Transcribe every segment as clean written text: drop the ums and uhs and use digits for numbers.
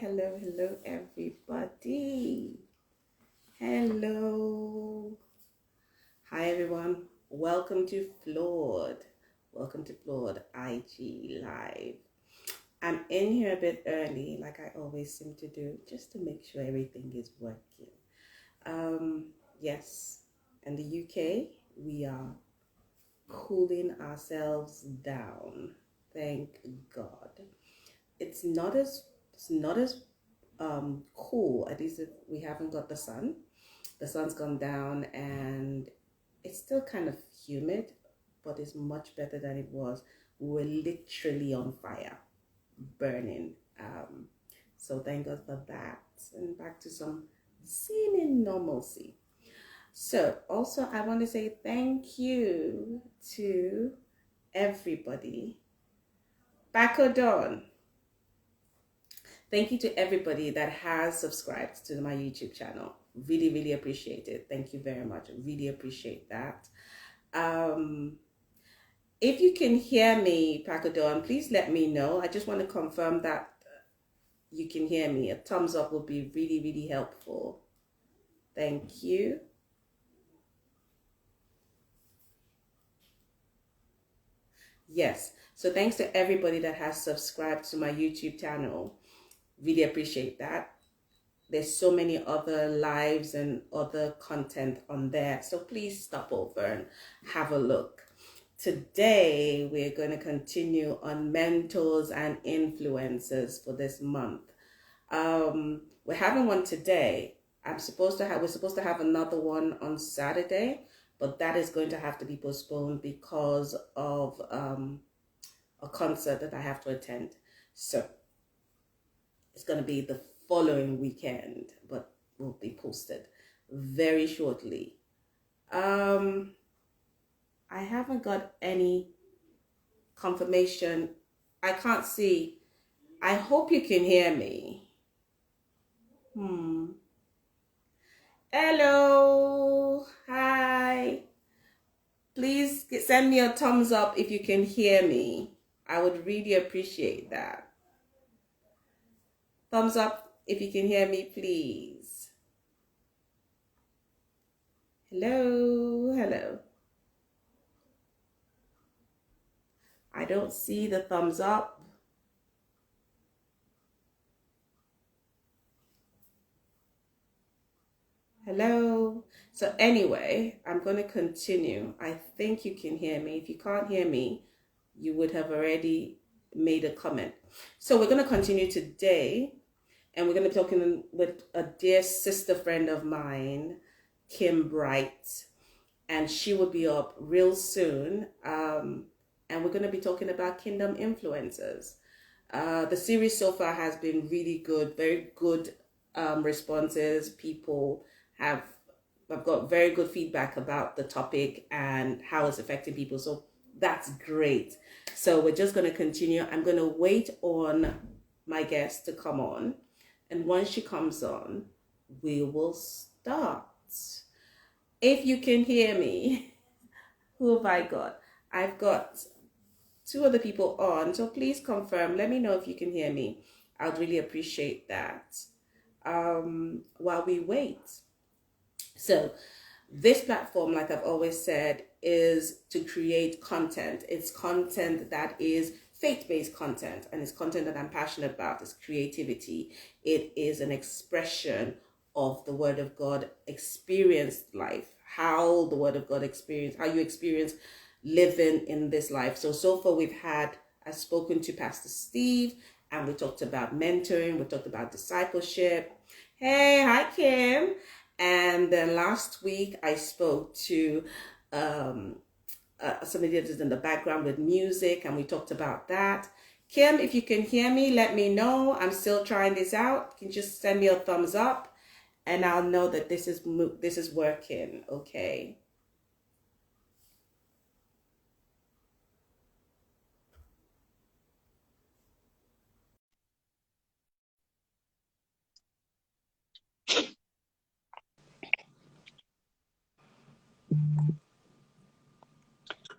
hello, everybody. Hello. Hi, everyone. Welcome to FLAWED. Welcome to FLAWED IG Live. I'm in here a bit early, like I always seem to do, just to make sure everything is working. Yes, in the UK, we are cooling ourselves down. Thank God. It's not as cool. At least if we haven't got the sun. The sun's gone down and it's still kind of humid, but it's much better than it was. We were literally on fire, burning. So thank God for that, and back to some seeming normalcy. So also I want to say thank you to everybody. Bako Dawn. Thank you to everybody that has subscribed to my YouTube channel. Really, really appreciate it. Thank you very much. Really appreciate that. If you can hear me, Pakadon, please let me know. I just want to confirm that you can hear me. A thumbs up would be really, really helpful. Thank you. Yes. So thanks to everybody that has subscribed to my YouTube channel. Really appreciate that. There's so many other lives and other content on there. So please stop over and have a look. Today, we're going to continue on mentors and influencers for this month. We're having one today. We're supposed to have another one on Saturday, but that is going to have to be postponed because of a concert that I have to attend. So it's going to be the following weekend, but will be posted very shortly. I haven't got any confirmation. I can't see. I hope you can hear me. Hello. Hi. Please send me a thumbs up if you can hear me. I would really appreciate that. Thumbs up if you can hear me, please. Hello. I don't see the thumbs up. Hello. So anyway, I'm going to continue. I think you can hear me. If you can't hear me, you would have already made a comment. So we're going to continue today, and we're going to be talking with a dear sister friend of mine, Kim Bright, and she will be up real soon. And we're going to be talking about kingdom influencers. The series so far has been really good, very good responses. People I've got very good feedback about the topic and how it's affecting people. So that's great. So we're just going to continue. I'm going to wait on my guest to come on. And once she comes on, we will start. If you can hear me, who have I got? I've got two other people on. So please confirm. Let me know if you can hear me. I would really appreciate that while we wait. So this platform, like I've always said, is to create content. It's content that is faith-based content, and it's content that I'm passionate about. It's creativity. It is an expression of the Word of God, experienced life, how the Word of God how you experience living in this life. So far I've spoken to Pastor Steve, and we talked about mentoring, we talked about discipleship. Hey, hi Kim. And then last week I spoke to somebody that is in the background with music, and we talked about that. Kim, if you can hear me, let me know. I'm still trying this out. You can just send me a thumbs up, and I'll know that this is working. Okay.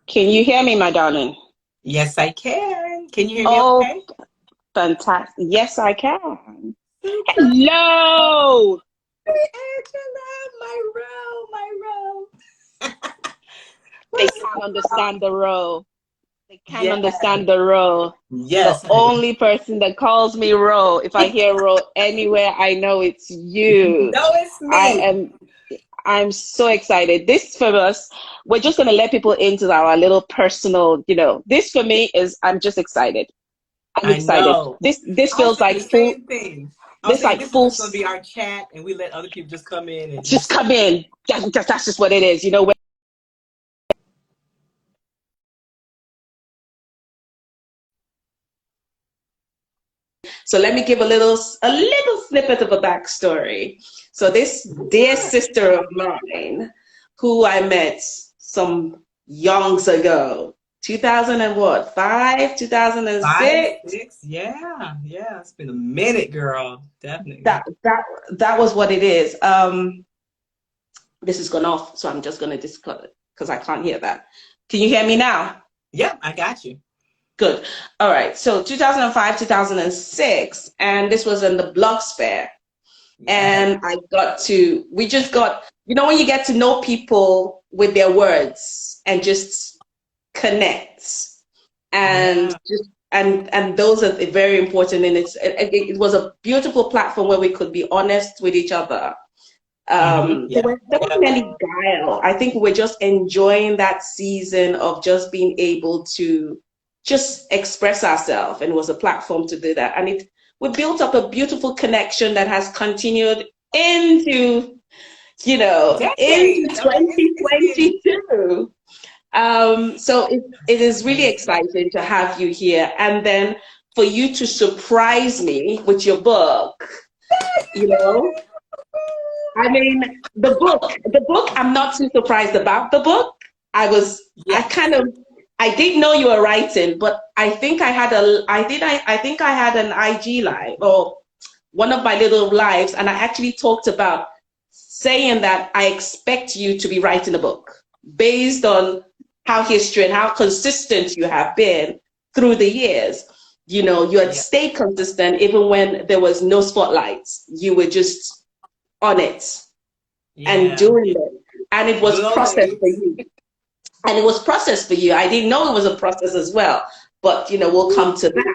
Can you hear me, my darling? Yes, I can. Can you hear me okay? Fantastic. Yes, I can. Hello. Hey, Angela, my row. They What's can't understand the role. They can't Yes, understand the role. The yes, honey. only person that calls me Ro, if I hear Ro anywhere, I know it's you. No, it's I me. am I'm so excited. This for us, we're just gonna let people into our little personal, this for me is I'm just excited. I'm I excited. know. This I was feels thinking like the full same thing. I was this thinking like this is full just going to be our chat, and we let other people just come in and just just. come in. That's just what it is. So let me give a little snippet of a backstory. So this dear sister of mine, who I met some yongs ago, 2000 and what, 5, Five, 2006. six, yeah, yeah. It's been a minute, girl. Definitely. That was what it is. This has gone off, so I'm just gonna discuss it because I can't hear that. Can you hear me now? Yeah, I got you. Good. All right. So 2005, 2006, and this was in the blog sphere. Yes, And we just got, when you get to know people with their words and just connect and yeah, just, and those are very important. And it was a beautiful platform where we could be honest with each other. yeah, There yeah, wasn't any guile. I think we're just enjoying that season of just being able to just express ourselves, and it was a platform to do that. And we built up a beautiful connection that has continued into, into decades. I mean, it's been 2022. So it is really crazy. exciting to have you here, and then for you to surprise me with your book, you know. I mean, the book, I'm not too surprised about the book. I Yes, kind of, I didn't know you were writing, but I think I had an IG live or one of my little lives, and I actually talked about saying that I expect you to be writing a book based on how history and how consistent you have been through the years. You had yeah, stayed consistent even when there was no spotlights. You were just on it and yeah, doing yeah. it. And it was Good old processed for days. you. And it was processed for you. I didn't know it was a process as well, but we'll Woo. come to that.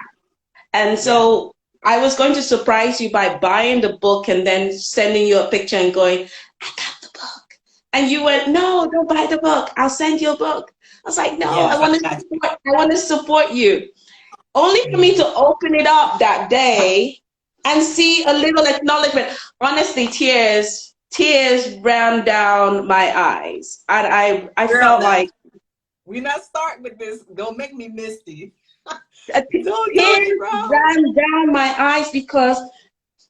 And Yeah, so I was going to surprise you by buying the book and then sending you a picture and going, I got the book. And you went, no, don't buy the book. I'll send you a book. I was like, no, yes, I got I want to support you. Only for me you. to open it up that day and see a little acknowledgement. Honestly, tears ran down my eyes. And I Girl, felt now like we not starting with this. Don't make me misty. uh, Don't do tears it, bro. ran down my eyes because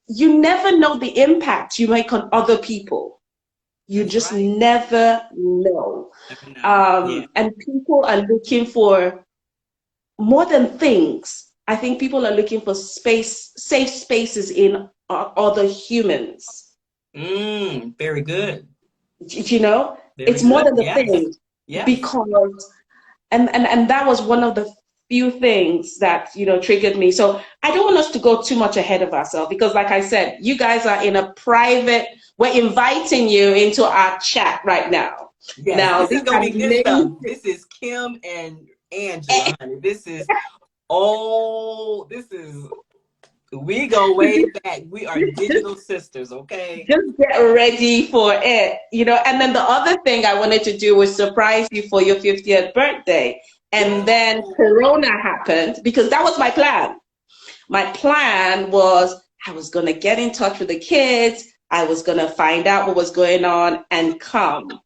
you never know the impact you make on other people. You That's just right. never know. Never know. Yeah. And people are looking for more than things. I think people are looking for safe spaces in other humans. Very good. You know, Very it's more good. than the Yes. things Yes. because, and that was one of the few things that triggered me. So I don't want us to go too much ahead of ourselves because, like I said, you guys are in a private. We're inviting you into our chat right now. Yes. Now, This these is gonna are be good stuff. amazing. This is Kim and Angela, honey. This is we go way back. We are digital sisters, okay? Just get ready for it, and then the other thing I wanted to do was surprise you for your 50th birthday. And Yeah. then Corona happened because that was my plan. My plan was I was going to get in touch with the kids. I was going to find out what was going on and come.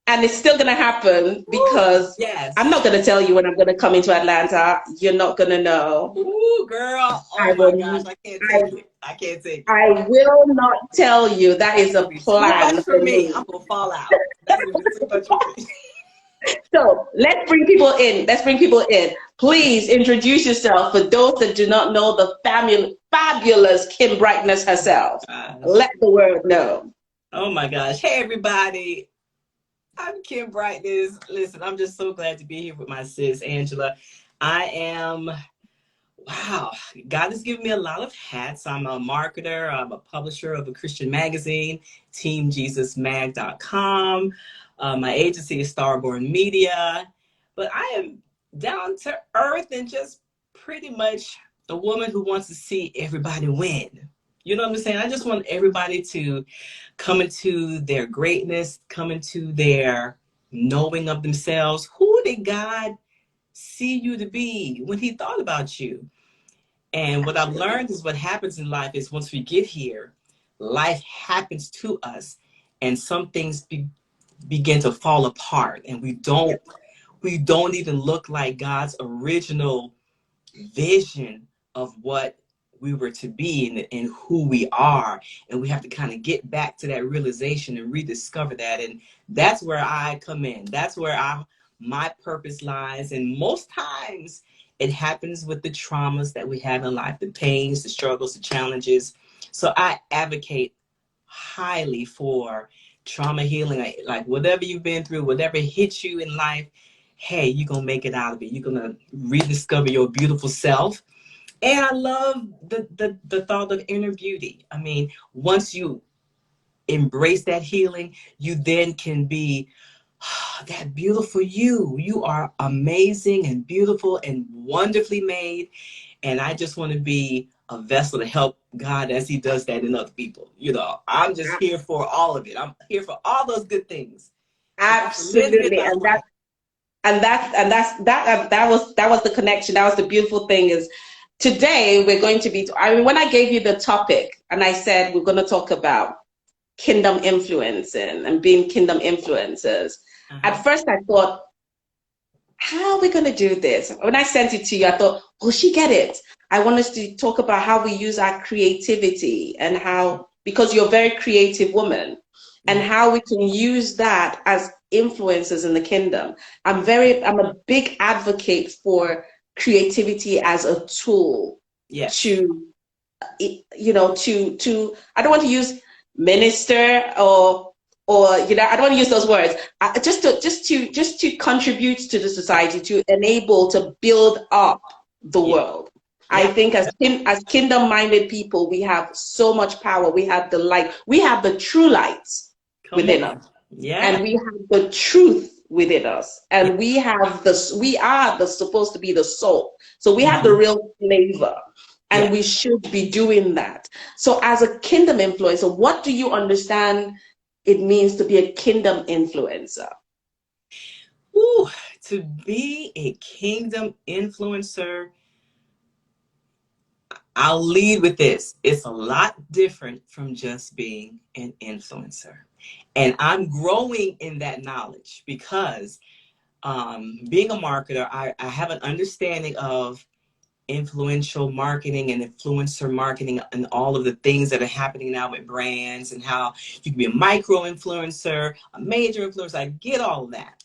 And it's still going to happen Woo. because I'm Yes. not going to tell you when I'm going to come into Atlanta. You're not going to know. Ooh, girl. I Oh my gosh. will. I can't I take it. I can't take it. I will not tell you. That is That's a gonna be too much plan for for me. me. I'm gonna fall out. That's gonna be too much for me. So let's bring people in. Let's bring people in. Please introduce yourself for those that do not know the fabulous Kim Brightness herself. Gosh. Let the world know. Oh my gosh. Hey everybody. I'm Kim Brightness. Listen, I'm just so glad to be here with my sis Angela. I am Wow, God has given me a lot of hats. I'm a marketer, I'm a publisher of a Christian magazine, teamjesusmag.com. My agency is Starborn Media, but I am down to earth and just pretty much a woman who wants to see everybody win. You know what I'm saying? I just want everybody to come into their greatness, come into their knowing of themselves. Who did God see you to be when he thought about you? And what I've learned is what happens in life is once we get here, life happens to us and some things begin to fall apart and we don't even look like God's original vision of what we were to be and who we are. And we have to kind of get back to that realization and rediscover that. And that's where I come in. That's where my purpose lies. And most times it happens with the traumas that we have in life, the pains, the struggles, the challenges. So I advocate highly for trauma healing. Like whatever you've been through, whatever hits you in life, hey, you're going to make it out of it. You're going to rediscover your beautiful self. And I love the thought of inner beauty. I mean, once you embrace that healing, you then can be that beautiful you. You are amazing and beautiful and wonderfully made. And I just want to be a vessel to help God as he does that in other people. You know, I'm just here for all of it. I'm here for all those good things. So that's a little bit Absolutely. about life. That was the connection. That was the beautiful thing is today we're going to be, I mean, when I gave you the topic and I said we're going to talk about kingdom influencing and being kingdom influencers, at first I thought, how are we going to do this? When I sent it to you, I thought, will she get it? I want us to talk about how we use our creativity and how, because you're a very creative woman, and how we can use that as influencers in the kingdom. I'm a big advocate for creativity as a tool to, you know, I don't want to use minister or you know, I don't want to use those words. Just to contribute to the society, to enable to build up the world. I think as kingdom-minded people, we have so much power. We have the light. We have the true lights within us, and we have the truth within us, and we have this. We are supposed to be the soul, so we have the real flavor. And we should be doing that. So as a kingdom influencer, what do you understand it means to be a kingdom influencer? Ooh, to be a kingdom influencer, I'll lead with this. It's a lot different from just being an influencer. And I'm growing in that knowledge because being a marketer, I have an understanding of influential marketing and influencer marketing and all of the things that are happening now with brands and how you can be a micro influencer, a major influencer. I get all of that.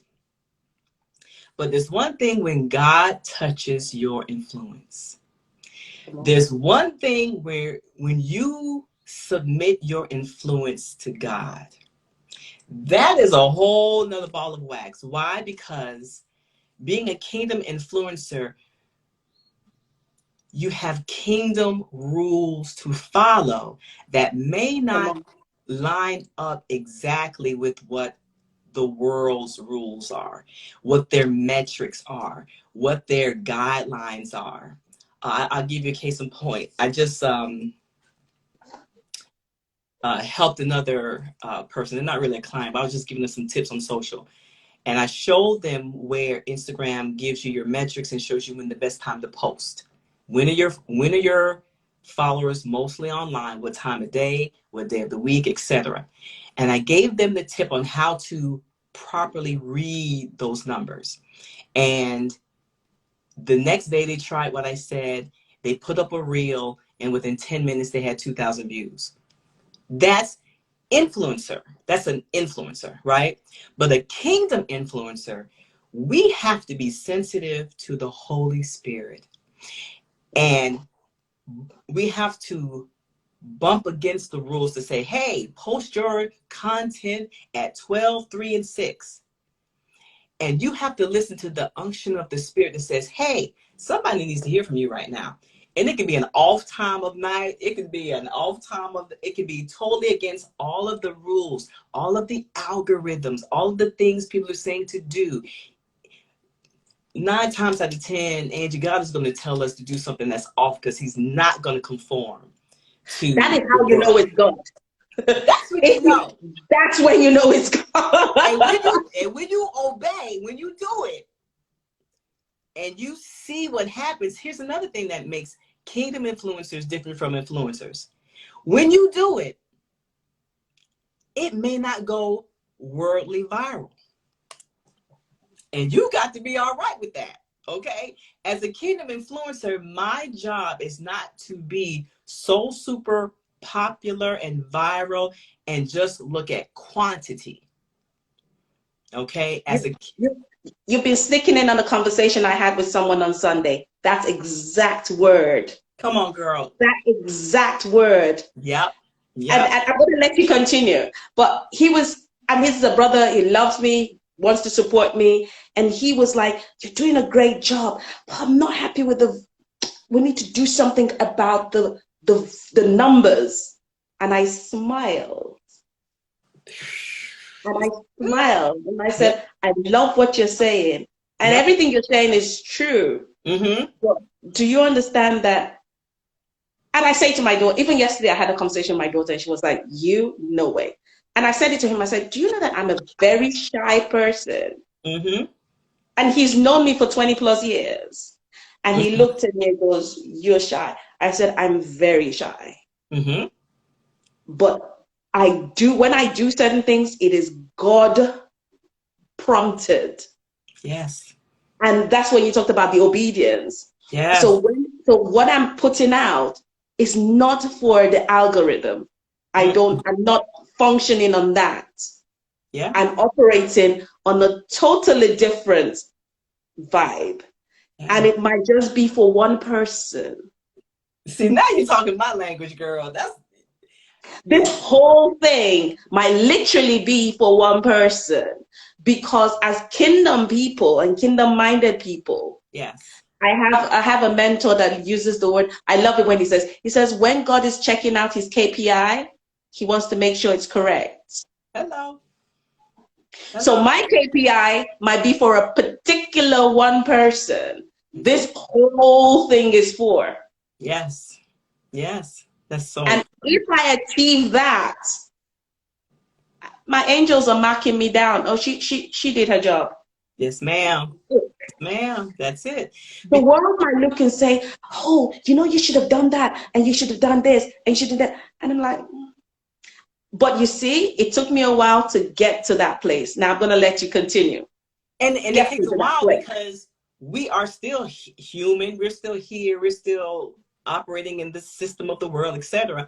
But there's one thing when God touches your influence. There's one thing where when you submit your influence to God, that is a whole nother ball of wax. Why? Because being a kingdom influencer, you have kingdom rules to follow that may not line up exactly with what the world's rules are, what their metrics are, what their guidelines are. I'll give you a case in point. I just helped another person. They're not really a client, but I was just giving them some tips on social. And I showed them where Instagram gives you your metrics and shows you when the best time to post. When are your followers mostly online? What time of day? What day of the week, etc. And I gave them the tip on how to properly read those numbers. And the next day they tried what I said. They put up a reel, and within 10 minutes they had 2,000 views. That's influencer. That's an influencer, right? But a kingdom influencer, we have to be sensitive to the Holy Spirit. And we have to bump against the rules to say, hey, post your content at 12, 3, and 6. And you have to listen to the unction of the Spirit that says, hey, somebody needs to hear from you right now. And it can be an off time of night. It could be an off time of, it could be totally against all of the rules, all of the algorithms, all of the things people are saying to do. 9 times out of 10, Angie, God is going to tell us to do something that's off because he's not going to conform to That is the how you know world. it's God. That's when you know. That's when you know it's God. And when you obey, when you do it, and you see what happens, here's another thing that makes kingdom influencers different from influencers. When you do it, it may not go worldly viral. And you got to be all right with that, okay? As a kingdom influencer, my job is not to be so super popular and viral and just look at quantity, okay? You've been sneaking in on a conversation I had with someone on Sunday. That's exact word. Come on, girl. That exact word. Yep. And I'm going to let you continue. But he's a brother. He loves me, wants to support me. And he was like, you're doing a great job, but I'm not happy with we need to do something about the numbers. And I smiled. And I said, I love what you're saying. And everything you're saying is true. Mm-hmm. But do you understand that? And I say to my daughter, even yesterday I had a conversation with my daughter and she was like, no way. And I said it to him, I said, do you know that I'm a very shy person? Mm-hmm. And he's known me for 20 plus years. And he looked at me and goes, you're shy. I said, I'm very shy. Mm-hmm. But when I do certain things, it is God prompted. Yes. And that's when you talked about the obedience. Yes. So what I'm putting out is not for the algorithm. I'm not functioning on that. Yeah. I'm operating on a totally different vibe. Yeah. And it might just be for one person. See, now you're talking my language, girl. This whole thing might literally be for one person, because as kingdom people and kingdom minded people, yes, I have a mentor that uses the word, I love it when he says when God is checking out his KPI, he wants to make sure it's correct. Hello. So my KPI might be for a particular one person. This whole thing is for. Yes. Yes. That's so. And if I achieve that, my angels are marking me down. Oh, she did her job. Yes, ma'am. Ma'am, that's it. The world might look and say, oh, you should have done that, and you should have done this, and you should have done that. And I'm like, but you see, it took me a while to get to that place. Now I'm going to let you continue. And it takes a while because we are still human. We're still here. We're still operating in the system of the world, etc.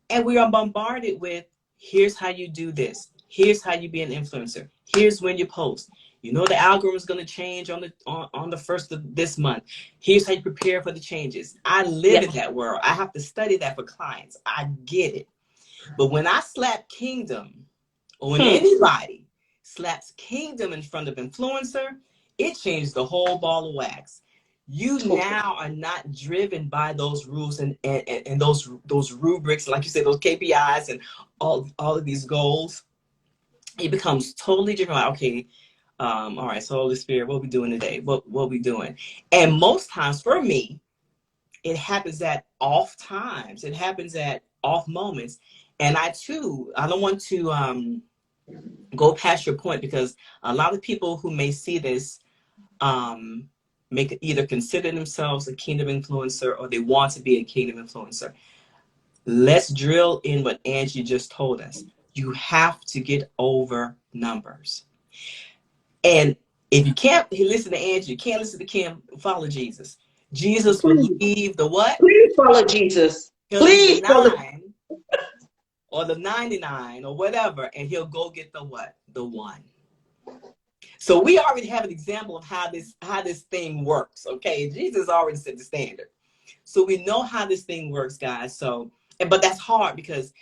And we are bombarded with, here's how you do this. Here's how you be an influencer. Here's when you post. You know the algorithm is going to change on the first of this month. Here's how you prepare for the changes. I live in that world. I have to study that for clients. I get it. But when I slap kingdom, or when anybody slaps kingdom in front of influencer, it changes the whole ball of wax. You now are not driven by those rules and those rubrics, like you said, those KPIs and all of these goals. It becomes totally different. Like, okay, all right, so Holy Spirit, what we doing today? What we doing? And most times for me, it happens at off times. It happens at off moments. And I don't want to go past your point, because a lot of people who may see this either consider themselves a kingdom influencer or they want to be a kingdom influencer. Let's drill in what Angie just told us. You have to get over numbers. And if you can't listen to Angie, you can't listen to Kim, follow Jesus. Jesus will leave the what? Please follow Jesus. Please follow. Or the 99 or whatever, and he'll go get the what? The one. So we already have an example of how this thing works, okay? Jesus already set the standard. So we know how this thing works, guys. But that's hard because,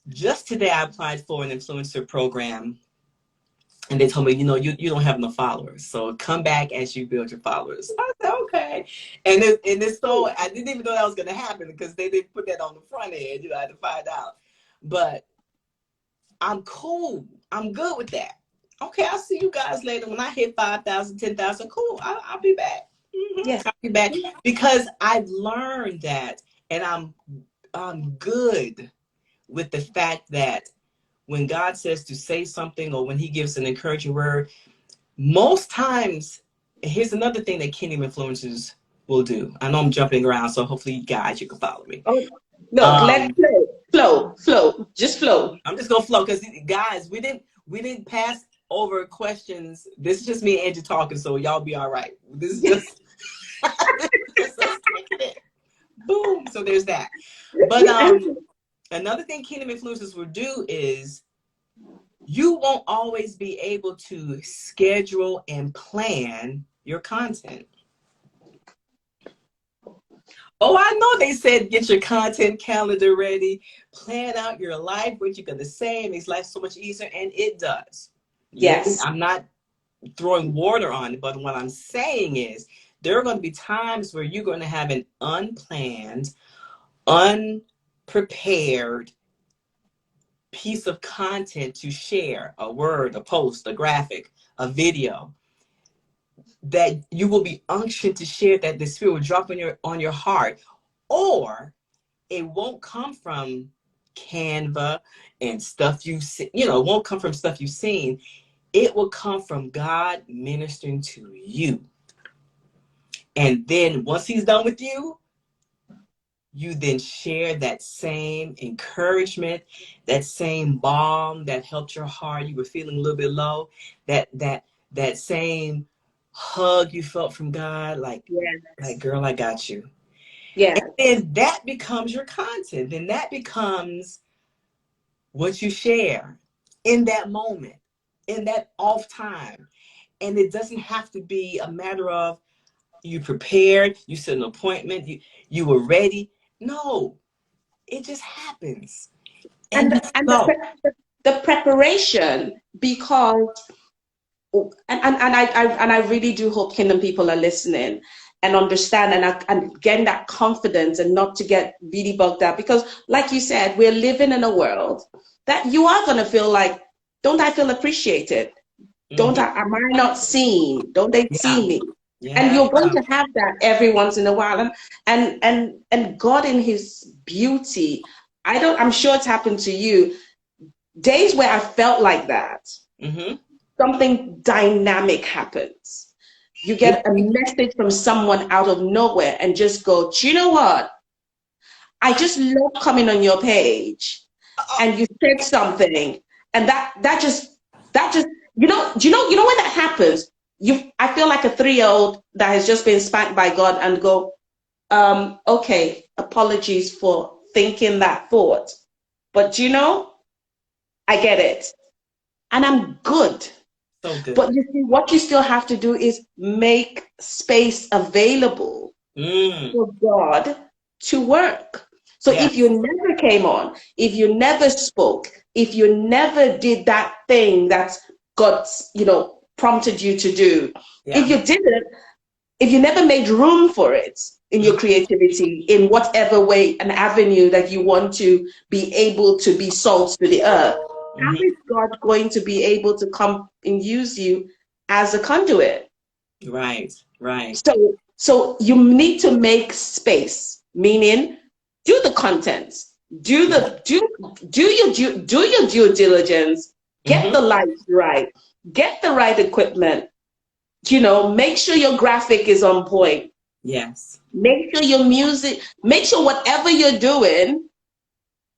just today I applied for an influencer program And they told me, you don't have enough followers, so come back as you build your followers. I said, okay. And it's so, I didn't even know that was going to happen because they didn't put that on the front end. I had to find out. But I'm cool. I'm good with that. Okay, I'll see you guys later. When I hit 5,000, 10,000, cool. I'll be back. Yes. I'll be back because I've learned that, and I'm good with the fact that when God says to say something or when he gives an encouraging word, most times, here's another thing that kingdom influencers will do. I know I'm jumping around, so hopefully you guys, you can follow me. Oh, look, let's flow, just flow. I'm just gonna flow because guys, we didn't pass over questions. This is just me and Angie talking, so y'all be all right. This is just, just us taking it. Boom. So there's that. But another thing kingdom influencers will do is you won't always be able to schedule and plan your content. Oh, I know they said get your content calendar ready, plan out your life, what you're going to say, it makes life so much easier, and it does. Yes. I'm not throwing water on it, but what I'm saying is there are going to be times where you're going to have an unplanned, unprepared piece of content to share, a word, a post, a graphic, a video, that you will be unctioned to share, that the Spirit will drop on your heart, or it won't come from Canva and stuff it won't come from stuff you've seen. It will come from God ministering to you. And then once he's done with you, you then share that same encouragement, that same balm that helped your heart. You were feeling a little bit low, that same hug you felt from God, like, Yes. like, girl, I got you. Yeah. And then that becomes your content. Then that becomes what you share in that moment, in that off time. And it doesn't have to be a matter of you prepared, you set an appointment, you were ready. No, it just happens. And And so, the preparation, because I really do hope kingdom people are listening and understand and getting that confidence and not to get really bugged out, because like you said, we're living in a world that you are going to feel like, don't I feel appreciated? Am I not seen? Don't they see me? And yeah, you're going to have that every once in a while. And God in his beauty, I'm sure it's happened to you. Days where I felt like that, something dynamic happens. You get a message from someone out of nowhere and just go, do you know what? I just love coming on your page, and you said something, and that just do you know when that happens? I feel like a 3-year-old that has just been spanked by God and go, okay, apologies for thinking that thought, but I get it, and I'm good. So good. But you see, what you still have to do is make space available for God to work. So if you never came on, if you never spoke, if you never did that thing that God, prompted you to do, if you didn't, if you never made room for it in your creativity, in whatever way, an avenue that you want to be able to be salt to the earth, how is God going to be able to come and use you as a conduit? Right. So you need to make space, meaning do the content, do your due diligence, get the lights right, get the right equipment, make sure your graphic is on point. Yes. Make sure your music, make sure whatever you're doing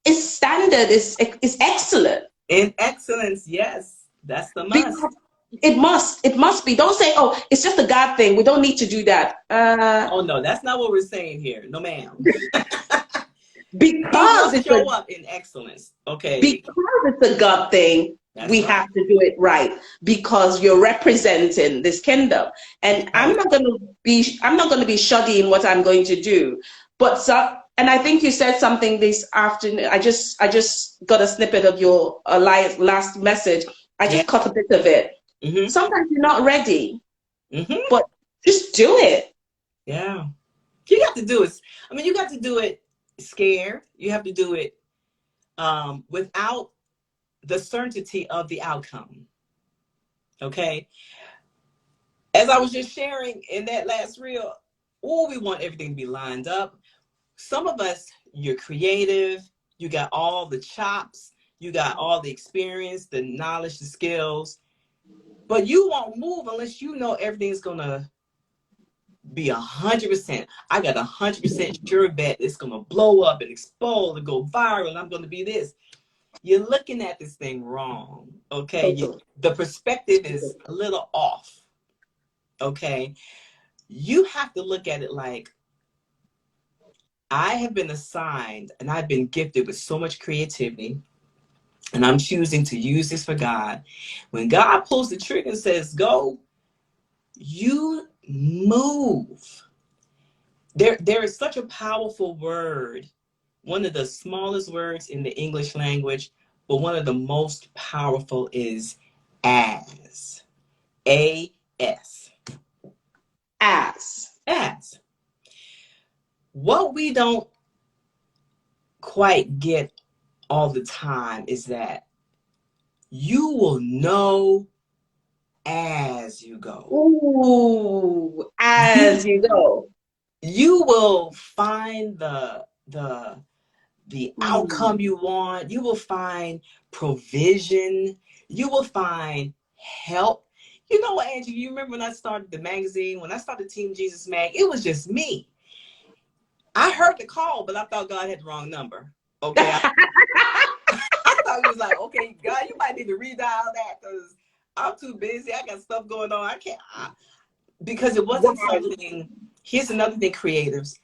is standard, is excellent. In excellence, yes. That's the must. Because it must be. Don't say, oh, it's just a God thing, we don't need to do that. Oh no, that's not what we're saying here. No, ma'am. Because it's show up in excellence. Okay. Because it's a God thing, we have to do it right, because you're representing this kingdom. And I'm not going to be shoddy in what I'm going to do. But and I think you said something this afternoon. I just got a snippet of your last message. I just caught a bit of it. Mm-hmm. Sometimes you're not ready, Mm-hmm. but just do it. Yeah. You got to do it. I mean, you got to do it scared. You have to do it without the certainty of the outcome. Okay. As I was just sharing in that last reel, oh, we want everything to be lined up. Some of us, you're creative, you got all the chops, you got all the experience, the knowledge, the skills, but you won't move unless you know everything's gonna be 100%. I got 100% sure bet it's gonna blow up and explode and go viral, and I'm gonna be this. You're looking at this thing wrong, okay? The perspective is a little off, okay? You have to look at it like, I have been assigned and I've been gifted with so much creativity, and I'm choosing to use this for God. When God pulls the trigger and says, go, you move. There is such a powerful word, one of the smallest words in the English language, but one of the most powerful is as. A-S. As. What we don't quite get all the time is that you will know as you go. Ooh, as you go. You will find the outcome you want. You will find provision. You will find help. You know what, Angie, you remember when I started the magazine, when I started Team Jesus Mag, it was just me. I heard the call, but I thought God had the wrong number. Okay. I thought he was like, okay, God, you might need to redial that because I'm too busy. I got stuff going on. I can't. Because it wasn't something. Here's another thing, creatives.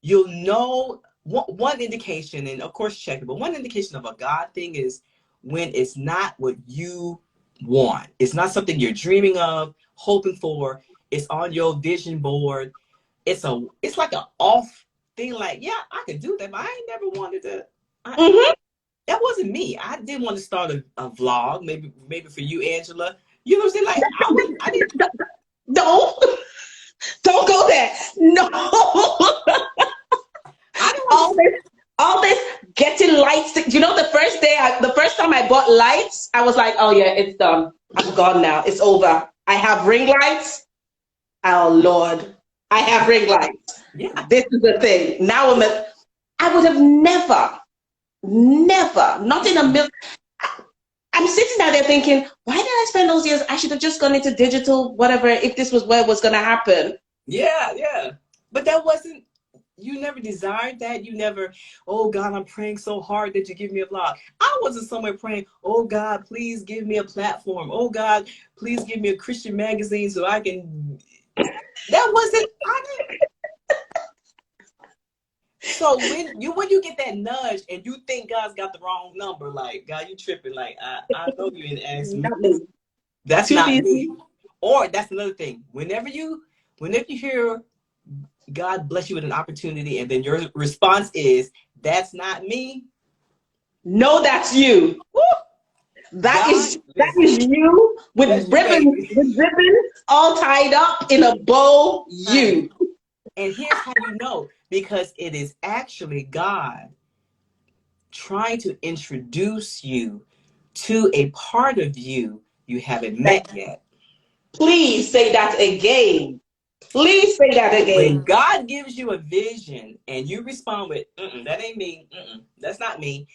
You'll know one indication, and of course check it, but one indication of a God thing is when it's not what you want. It's not something you're dreaming of, hoping for. It's on your vision board. It's like an off thing. Like, yeah, I could do that, but I ain't never wanted to. That wasn't me. I didn't want to start a vlog. Maybe for you, Angela. You know what I'm saying? Like, I didn't. No, don't go there. No. all this getting lights. You know, the first time I bought lights, I was like, oh yeah, it's done. I'm gone now. It's over. I have ring lights. Oh Lord, I have ring lights. Yeah. This is the thing. Now I would have never, not in a million. I'm sitting down there thinking, why did I spend those years? I should have just gone into digital, whatever, if this was where it was going to happen. Yeah. But that wasn't, you never desired that. You never, oh God, I'm praying so hard that you give me a vlog. I wasn't somewhere praying, oh God, please give me a platform. Oh God, please give me a Christian magazine so I can, that wasn't, So when you get that nudge and you think God's got the wrong number, like, God, you tripping, like, I know you didn't ask me. That's not me. Or that's another thing. Whenever you hear God bless you with an opportunity and then your response is, that's not me. No, that's you. Woo! That is you with ribbons all tied up in a bow. You. And here's how you know, because it is actually God trying to introduce you to a part of you haven't met yet. Please say that again. Please say that again. When God gives you a vision and you respond with, that ain't me, that's not me,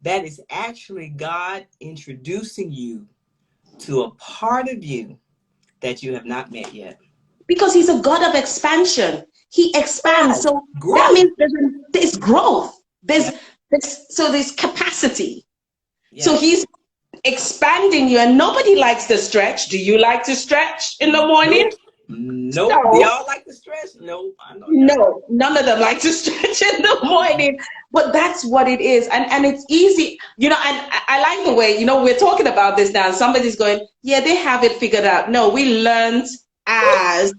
that is actually God introducing you to a part of you that you have not met yet. Because he's a God of expansion. He expands. So growth. That means there's growth. There's capacity. Yeah. So he's expanding you, and nobody likes to stretch. Do you like to stretch in the morning? Nope. No. Do y'all like to stretch? No. No, none of them like to stretch in the morning. But that's what it is. And it's easy. You know, and I like the way, you know, we're talking about this now. And somebody's going, yeah, they have it figured out. No, we learned as.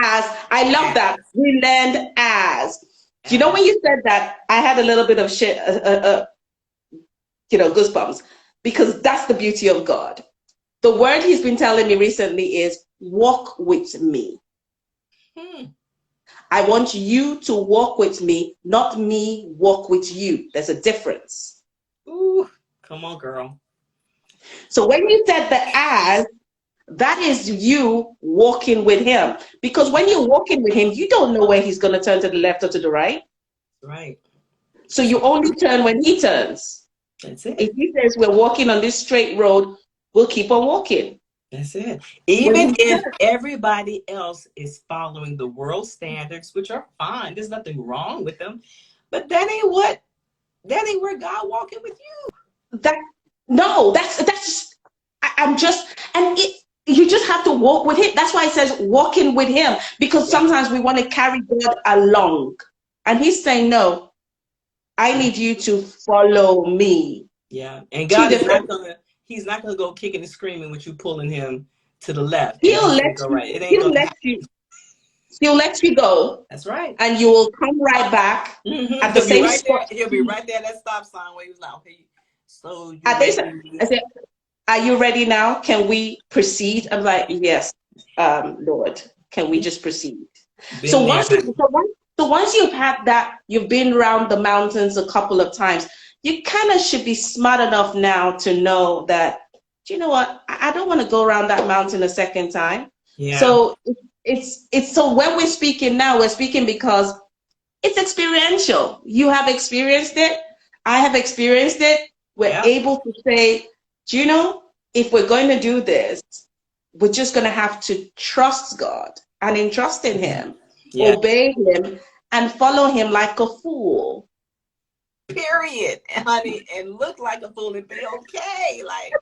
I love that. We learned as. You know, when you said that, I had a little bit of goosebumps, because that's the beauty of God. the word he's been telling me recently is walk with me. I want you to walk with me, not me walk with you. There's a difference. Ooh, come on, girl. So when you said the as, that is you walking with him. Because when you're walking with him, you don't know where he's going to turn to the left or to the right. Right. So you only turn when he turns. That's it. If he says we're walking on this straight road, we'll keep on walking. That's it. Even if everybody else is following the world standards, which are fine, there's nothing wrong with them, but that ain't where God walking with you. You just have to walk with him. That's why it says walking with him, because sometimes we want to carry God along. And he's saying, no, I need you to follow me. Yeah. And God is he's not gonna go kicking and screaming with you pulling him to the left. He'll let you go. That's right. And you will come right back at the same spot. He'll be right there at that stop sign where he was like, okay, so I said, are you ready now? Can we proceed? I'm like, yes, Lord, can we just proceed? So once you've had that, you've been around the mountains a couple of times, you kind of should be smart enough now to know that, you know what, I don't want to go around that mountain a second time. Yeah. So so when we're speaking now, we're speaking because it's experiential. You have experienced it. I have experienced it. We're able to say, do you know, if we're going to do this, we're just going to have to trust God and entrust in him, obey him, and follow him like a fool. Period, honey, and look like a fool and be okay. Like,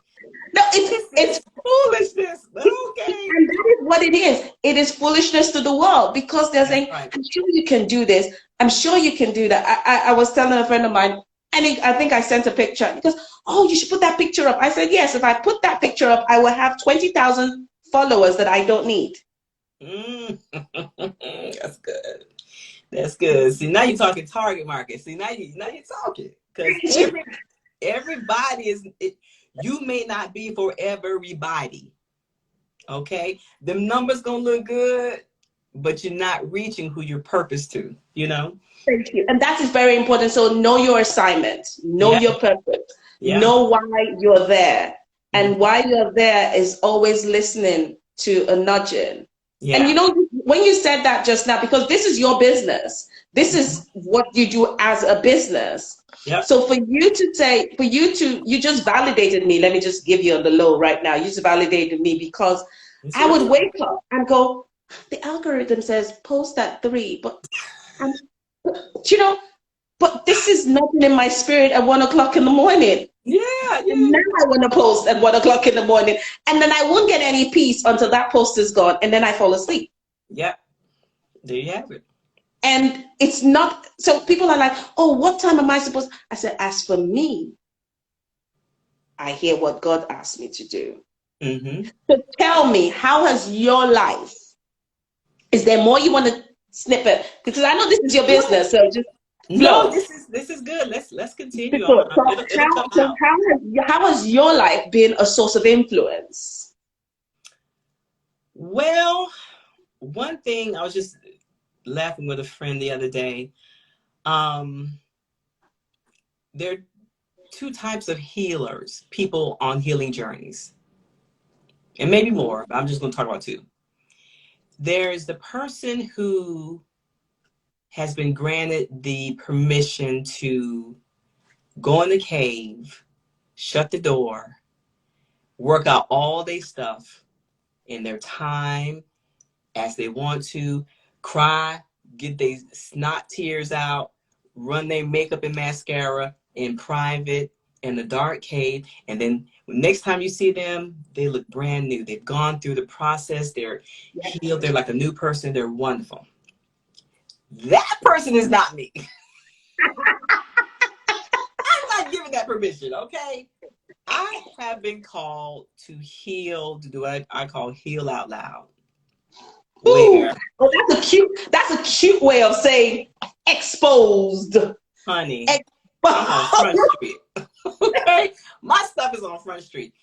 no, it's foolishness, but okay. And that is what it is. It is foolishness to the world, because they're saying, right, I'm sure you can do this. I'm sure you can do that. I was telling a friend of mine, I think I sent a picture, because, oh, you should put that picture up. I said, yes, if I put that picture up, I will have 20,000 followers that I don't need. That's good. That's good. See, now you're talking target market. See, now you're talking, because everybody is. You may not be for everybody. Okay, the numbers gonna look good, but you're not reaching who you're purposed to. You know. Thank you, and that is very important. So know your assignment, know your purpose, know why you're there, and why you're there is always listening to a nudging. Yeah. And you know, when you said that just now, because this is your business, this is what you do as a business. Yep. So for you to say, you just validated me. Let me just give you on the low right now. You just validated me, because I would wake up and go, the algorithm says post at 3, but you know, but this is nothing in my spirit at 1 o'clock in the morning. Yeah. And now I want to post at 1 o'clock in the morning, and then I won't get any peace until that post is gone, and then I fall asleep. Yeah, there you have it. And it's not, so people are like, oh, what time am I supposed? I said, as for me, I hear what God asked me to do. So tell me, how has your life? Is there more you want to snippet? Because I know this is your business, so just. No, this is good. Let's continue. How has your life been a source of influence? Well, one thing, I was just laughing with a friend the other day. There are 2 types of healers, people on healing journeys, and maybe more, but I'm just going to talk about 2. There's the person who has been granted the permission to go in the cave, shut the door, work out all their stuff in their time as they want to, cry, get their snot tears out, run their makeup and mascara in private in the dark cave, and then next time you see them, they look brand new. They've gone through the process, they're healed, they're like a new person, they're wonderful. That person is not me. I'm not giving that permission, okay? I have been called to heal, to do what I call heal out loud. Where? Oh, that's a cute way of saying exposed. Honey, I'm on Front Street. Okay? My stuff is on Front Street.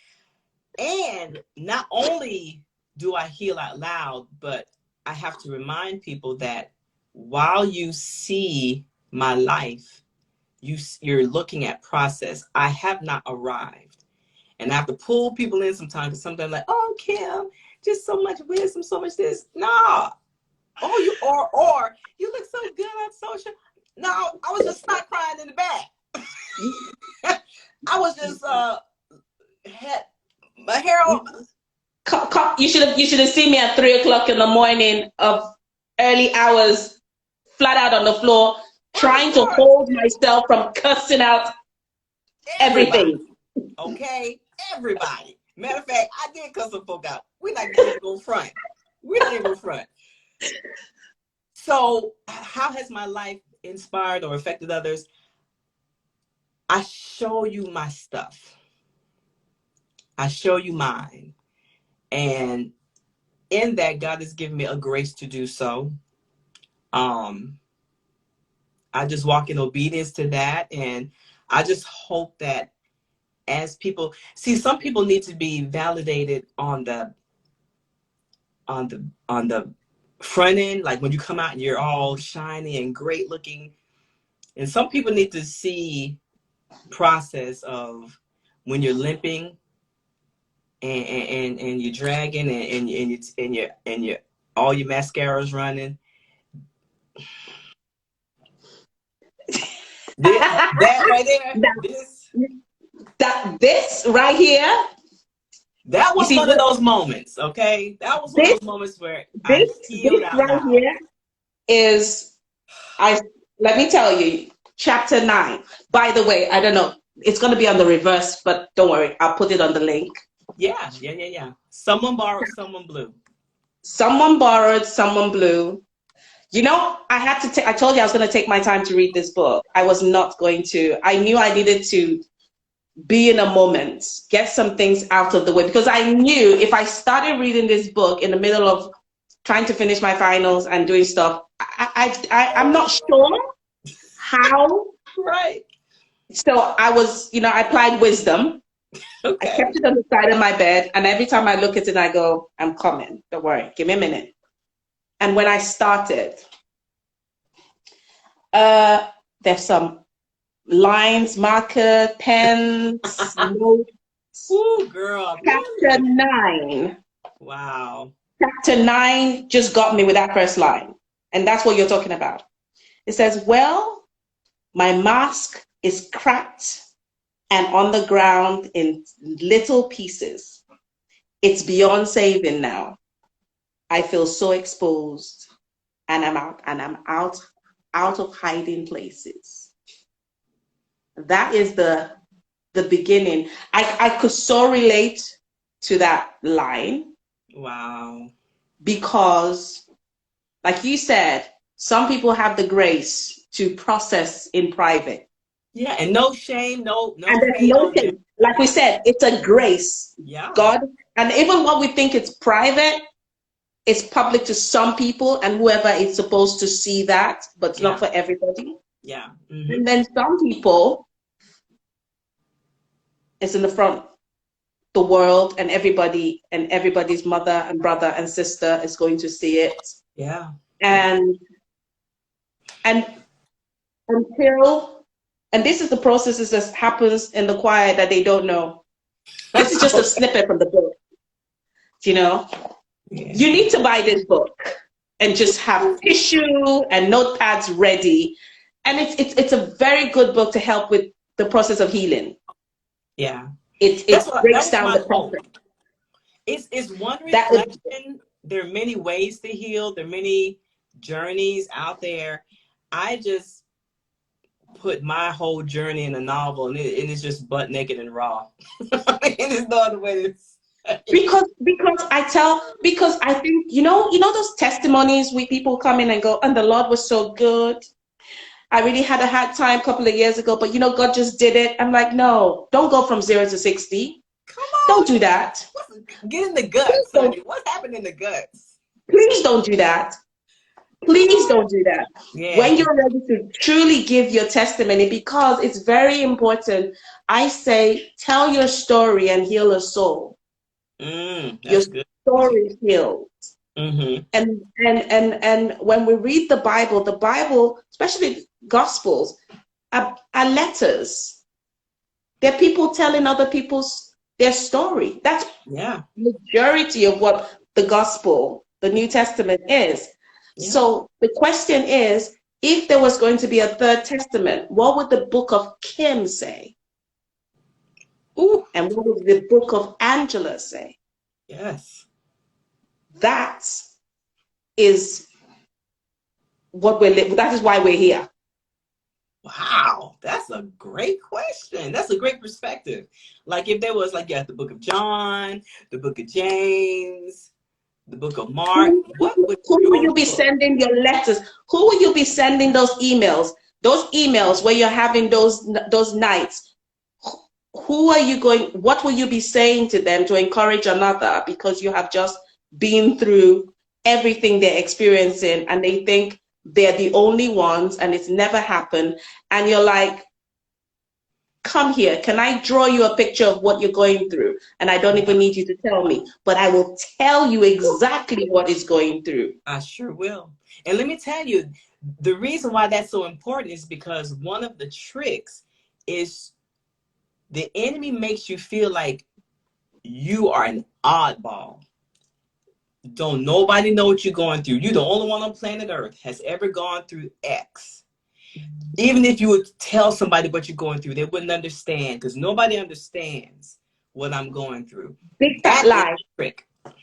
And not only do I heal out loud, but I have to remind people that while you see my life, you're looking at process. I have not arrived. And I have to pull people in sometimes, because sometimes like, oh, Kim, just so much wisdom, so much this. No. Oh, you or you look so good on social. No, I was just not crying in the back. I was just had my hair on. You should have seen me at 3 o'clock in the morning of early hours, flat out on the floor, trying to hold myself from cussing out everything. Okay, everybody. Matter of fact, I did cuss some folk out. We're not even going front. We're not even going front. So, how has my life inspired or affected others? I show you my stuff. I show you mine. And in that, God has given me a grace to do so. I just walk in obedience to that. And I just hope that as people see, some people need to be validated on the front end, like when you come out and you're all shiny and great looking. And some people need to see process of when you're limping and you're dragging and you all your mascara's running. That right there. This right here. That was one of those moments, okay? That was one of those moments where I healed out right loud. Here is, let me tell you, chapter 9. By the way, I don't know, it's going to be on the reverse, but don't worry, I'll put it on the link. Yeah. Someone borrowed, someone blew. Someone borrowed, someone blew. You know, I told you I was going to take my time to read this book. I was not going to. I knew I needed to be in a moment, get some things out of the way, because I knew if I started reading this book in the middle of trying to finish my finals and doing stuff, I'm not sure how. Right. So I was, I applied wisdom. Okay. I kept it on the side of my bed, and every time I look at it, I go, I'm coming. Don't worry. Give me a minute. And when I started, there's some lines, marker, pens, notes. Ooh, girl. Chapter 9. Wow. Chapter 9 just got me with that first line. And that's what you're talking about. It says, well, my mask is cracked and on the ground in little pieces. It's beyond saving now. I feel so exposed, and I'm out of hiding places. That is the beginning. I could so relate to that line. Wow. Because, like you said, some people have the grace to process in private. Yeah, and no shame, no and there's no shame. Like we said, it's a grace. Yeah. God, and even what we think it's private, it's public to some people, and whoever is supposed to see that, but it's not for everybody. Yeah. Mm-hmm. And then some people, it's in the front. The world and everybody's mother and brother and sister is going to see it. Yeah. And until, and this is the processes that happens in the choir that they don't know. This is just a snippet from the book. Yeah. You need to buy this book and just have tissue and notepads ready. And it's a very good book to help with the process of healing. Yeah. It breaks down the process. It's one reflection. There are many ways to heal. There are many journeys out there. I just put my whole journey in a novel, and it's just butt naked and raw. And there's no other way to because I think you know those testimonies where people come in and go, and the Lord was so good. I really had a hard time a couple of years ago, but God just did it. I'm like, no, don't go from 0 to 60. Come on. Don't do that. Get in the guts, honey. What happened in the guts? Please don't do that. Please don't do that. Yeah. When you're ready to truly give your testimony, because it's very important. I say, tell your story and heal a soul. Your That's good. story heals. Mm-hmm. And when we read the Bible, especially Gospels, are letters. They're people telling other people's their story. That's Yeah. majority of what the Gospel, the New Testament is. Yeah. So the question is, if there was going to be a third testament, what would the book of Kim say? Ooh. And what would the book of Angela say? Yes. That is that is why we're here. Wow, that's a great question. That's a great perspective. Like if there was like, yeah, the book of John, the book of James, the book of Mark, what would Who will your you be book? sending your letters? Who will you be sending those emails? Those emails where you're having those nights. Who are you going? What will you be saying to them to encourage another because you have just been through everything they're experiencing and they think they're the only ones and it's never happened, and you're like, come here, can I draw you a picture of what you're going through? And I don't Yeah, even need you to tell me, but I will tell you exactly what is going through. I sure will. And let me tell you, the reason why that's so important is because one of the tricks is the enemy makes you feel like you are an oddball. Don't nobody know what you're going through. You're the only one on planet Earth has ever gone through X. Even if you would tell somebody what you're going through, they wouldn't understand because nobody understands what I'm going through. Big fat That is lie. the trick. That's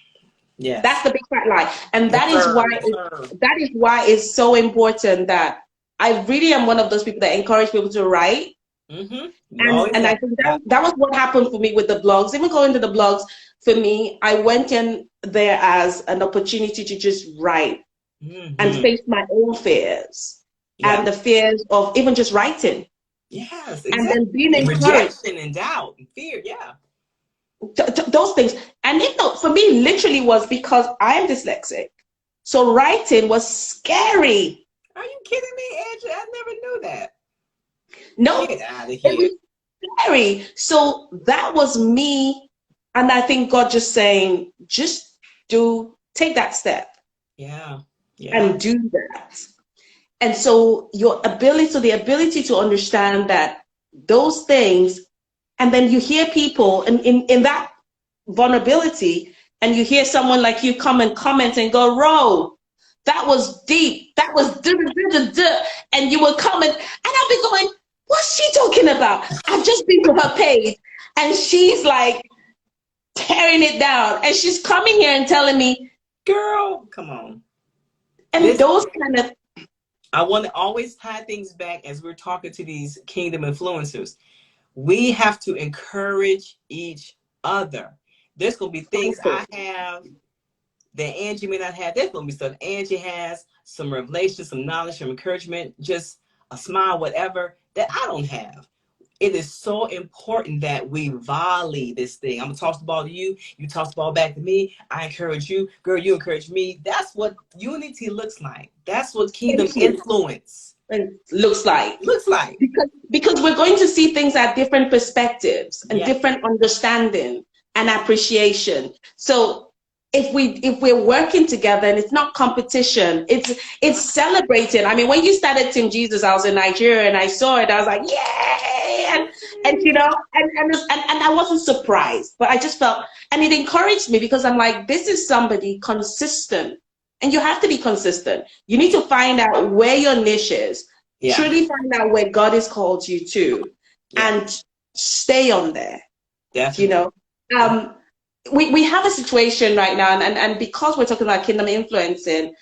Yes. the big fat lie. And Yes, sir. Yes, sir. that is why it's so important that I really am one of those people that encourage people to write. Mm-hmm. You always And I have think that. that was what happened for me with the blogs. Even going to the blogs, for me, I went in there as an opportunity to just write and Mm-hmm. face my own fears Yeah. and the fears of even just writing Yes, and then being exactly. And encouraged. rejection and doubt and fear. Yeah. Those things. And for me, literally was because I am dyslexic. So writing was scary. Are you kidding me, Angie? I never knew that. No, Get out of it here. was scary. So that was me. And I think God just saying, just take that step Yeah. Yeah. and do that. And so the ability to understand that those things, and then you hear people in that vulnerability, and you hear someone like you come and comment and go, Ro, that was deep. That was duh, duh, duh, duh. And you will comment, and I'll be going, what's she talking about? I've just been to her page, and she's like tearing it down. And she's coming here and telling me, Girl, come on. and Listen, those kind of I want to always tie things back as we're talking to these kingdom influencers. We have to encourage each other. There's going to be things cycles. I have that Angie may not have. There's going to be stuff Angie has, some revelation, some knowledge, some encouragement, just a smile, whatever, that I don't have. It is so important that we volley this thing. I'm going to toss the ball to you. You toss the ball back to me. I encourage you. Girl, you encourage me. That's what unity looks like. That's what kingdom Thank you. influence It looks like. looks like. Because we're going to see things at different perspectives and Yeah. different understanding and appreciation. So if we're working together and it's not competition, it's celebrating. I mean, when you started Team Jesus, I was in Nigeria and I saw it, I was like, yay! And you know, and I wasn't surprised, but I just felt, and it encouraged me because I'm like, this is somebody consistent. And you have to be consistent. You need to find out where your niche is, Yeah. truly find out where God has called you to, Yeah. and stay on there. You Definitely. know, we have a situation right now, and because we're talking about kingdom influencing,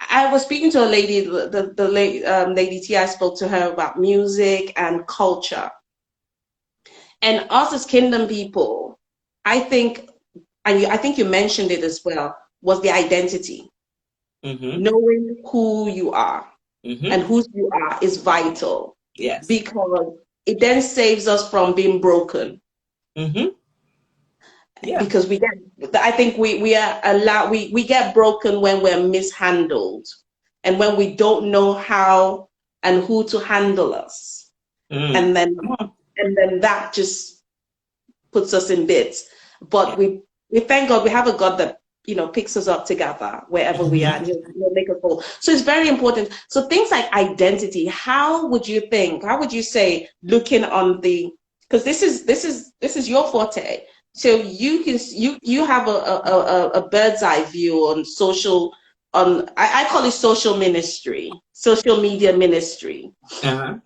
I was speaking to a lady, the lady T. I spoke to her about music and culture, and us as kingdom people, I think, and I think you mentioned it as well, was the identity. Mm-hmm. Knowing who you are Mm-hmm. and whose you are is vital, Yes. because it then saves us from being broken. Mm-hmm. Yeah. Because I think we are allowed, we get broken when we're mishandled and when we don't know how and who to handle us. Mm. And then Come on. that just puts us in bits. But we thank God we have a God that, picks us up together wherever we are, and Mhm. he'll make us whole. So it's very important. So things like identity, how would you say, looking on because this is your forte. So you have a bird's eye view on I call it social ministry, social media ministry. Uh-huh.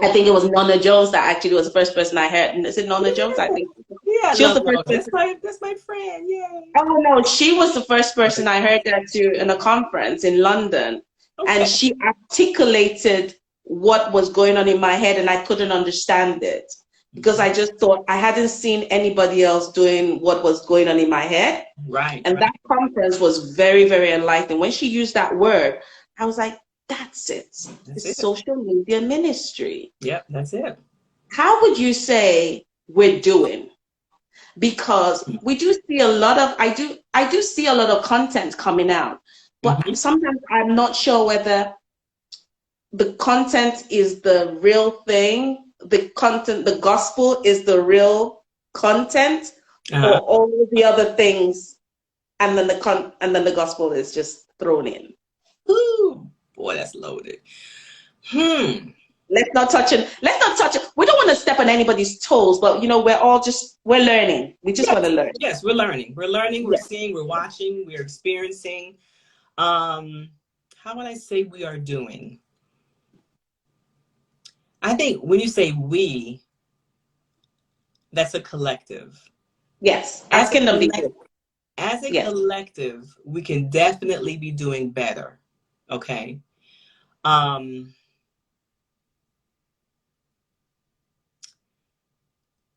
I think it was Nonna Jones that actually was the first person I heard. Is it Nonna Jones? I Yeah, think yeah, I she was love the first those. person. That's my friend. Yeah. Oh no, she was the first person I heard that to in a conference in London, and Okay. she articulated what was going on in my head, and I couldn't understand it because I just thought I hadn't seen anybody else doing what was going on in my head. Right, And that right. conference was very, very enlightening. When she used that word, I was like, that's it. That's It's it. social media ministry. Yep, that's it. How would you say we're doing? Because we do see a lot of I do see a lot of content coming out, but Hmm. sometimes I'm not sure whether the content is the real thing, the gospel is the real content, or Uh-huh. all the other things, and then the gospel is just thrown in. Ooh, boy, that's loaded. Hmm. Let's not touch it. We don't want to step on anybody's toes, but we're learning. We just want Yes, to learn. yes, we're learning. We're learning, we're Yeah. seeing, we're watching, we're experiencing. Um, how would I say we are doing? I think when you say we, that's a collective. Yes. As As a kingdom collect, people. as a Yes. collective, we can definitely be doing better. Okay. Um,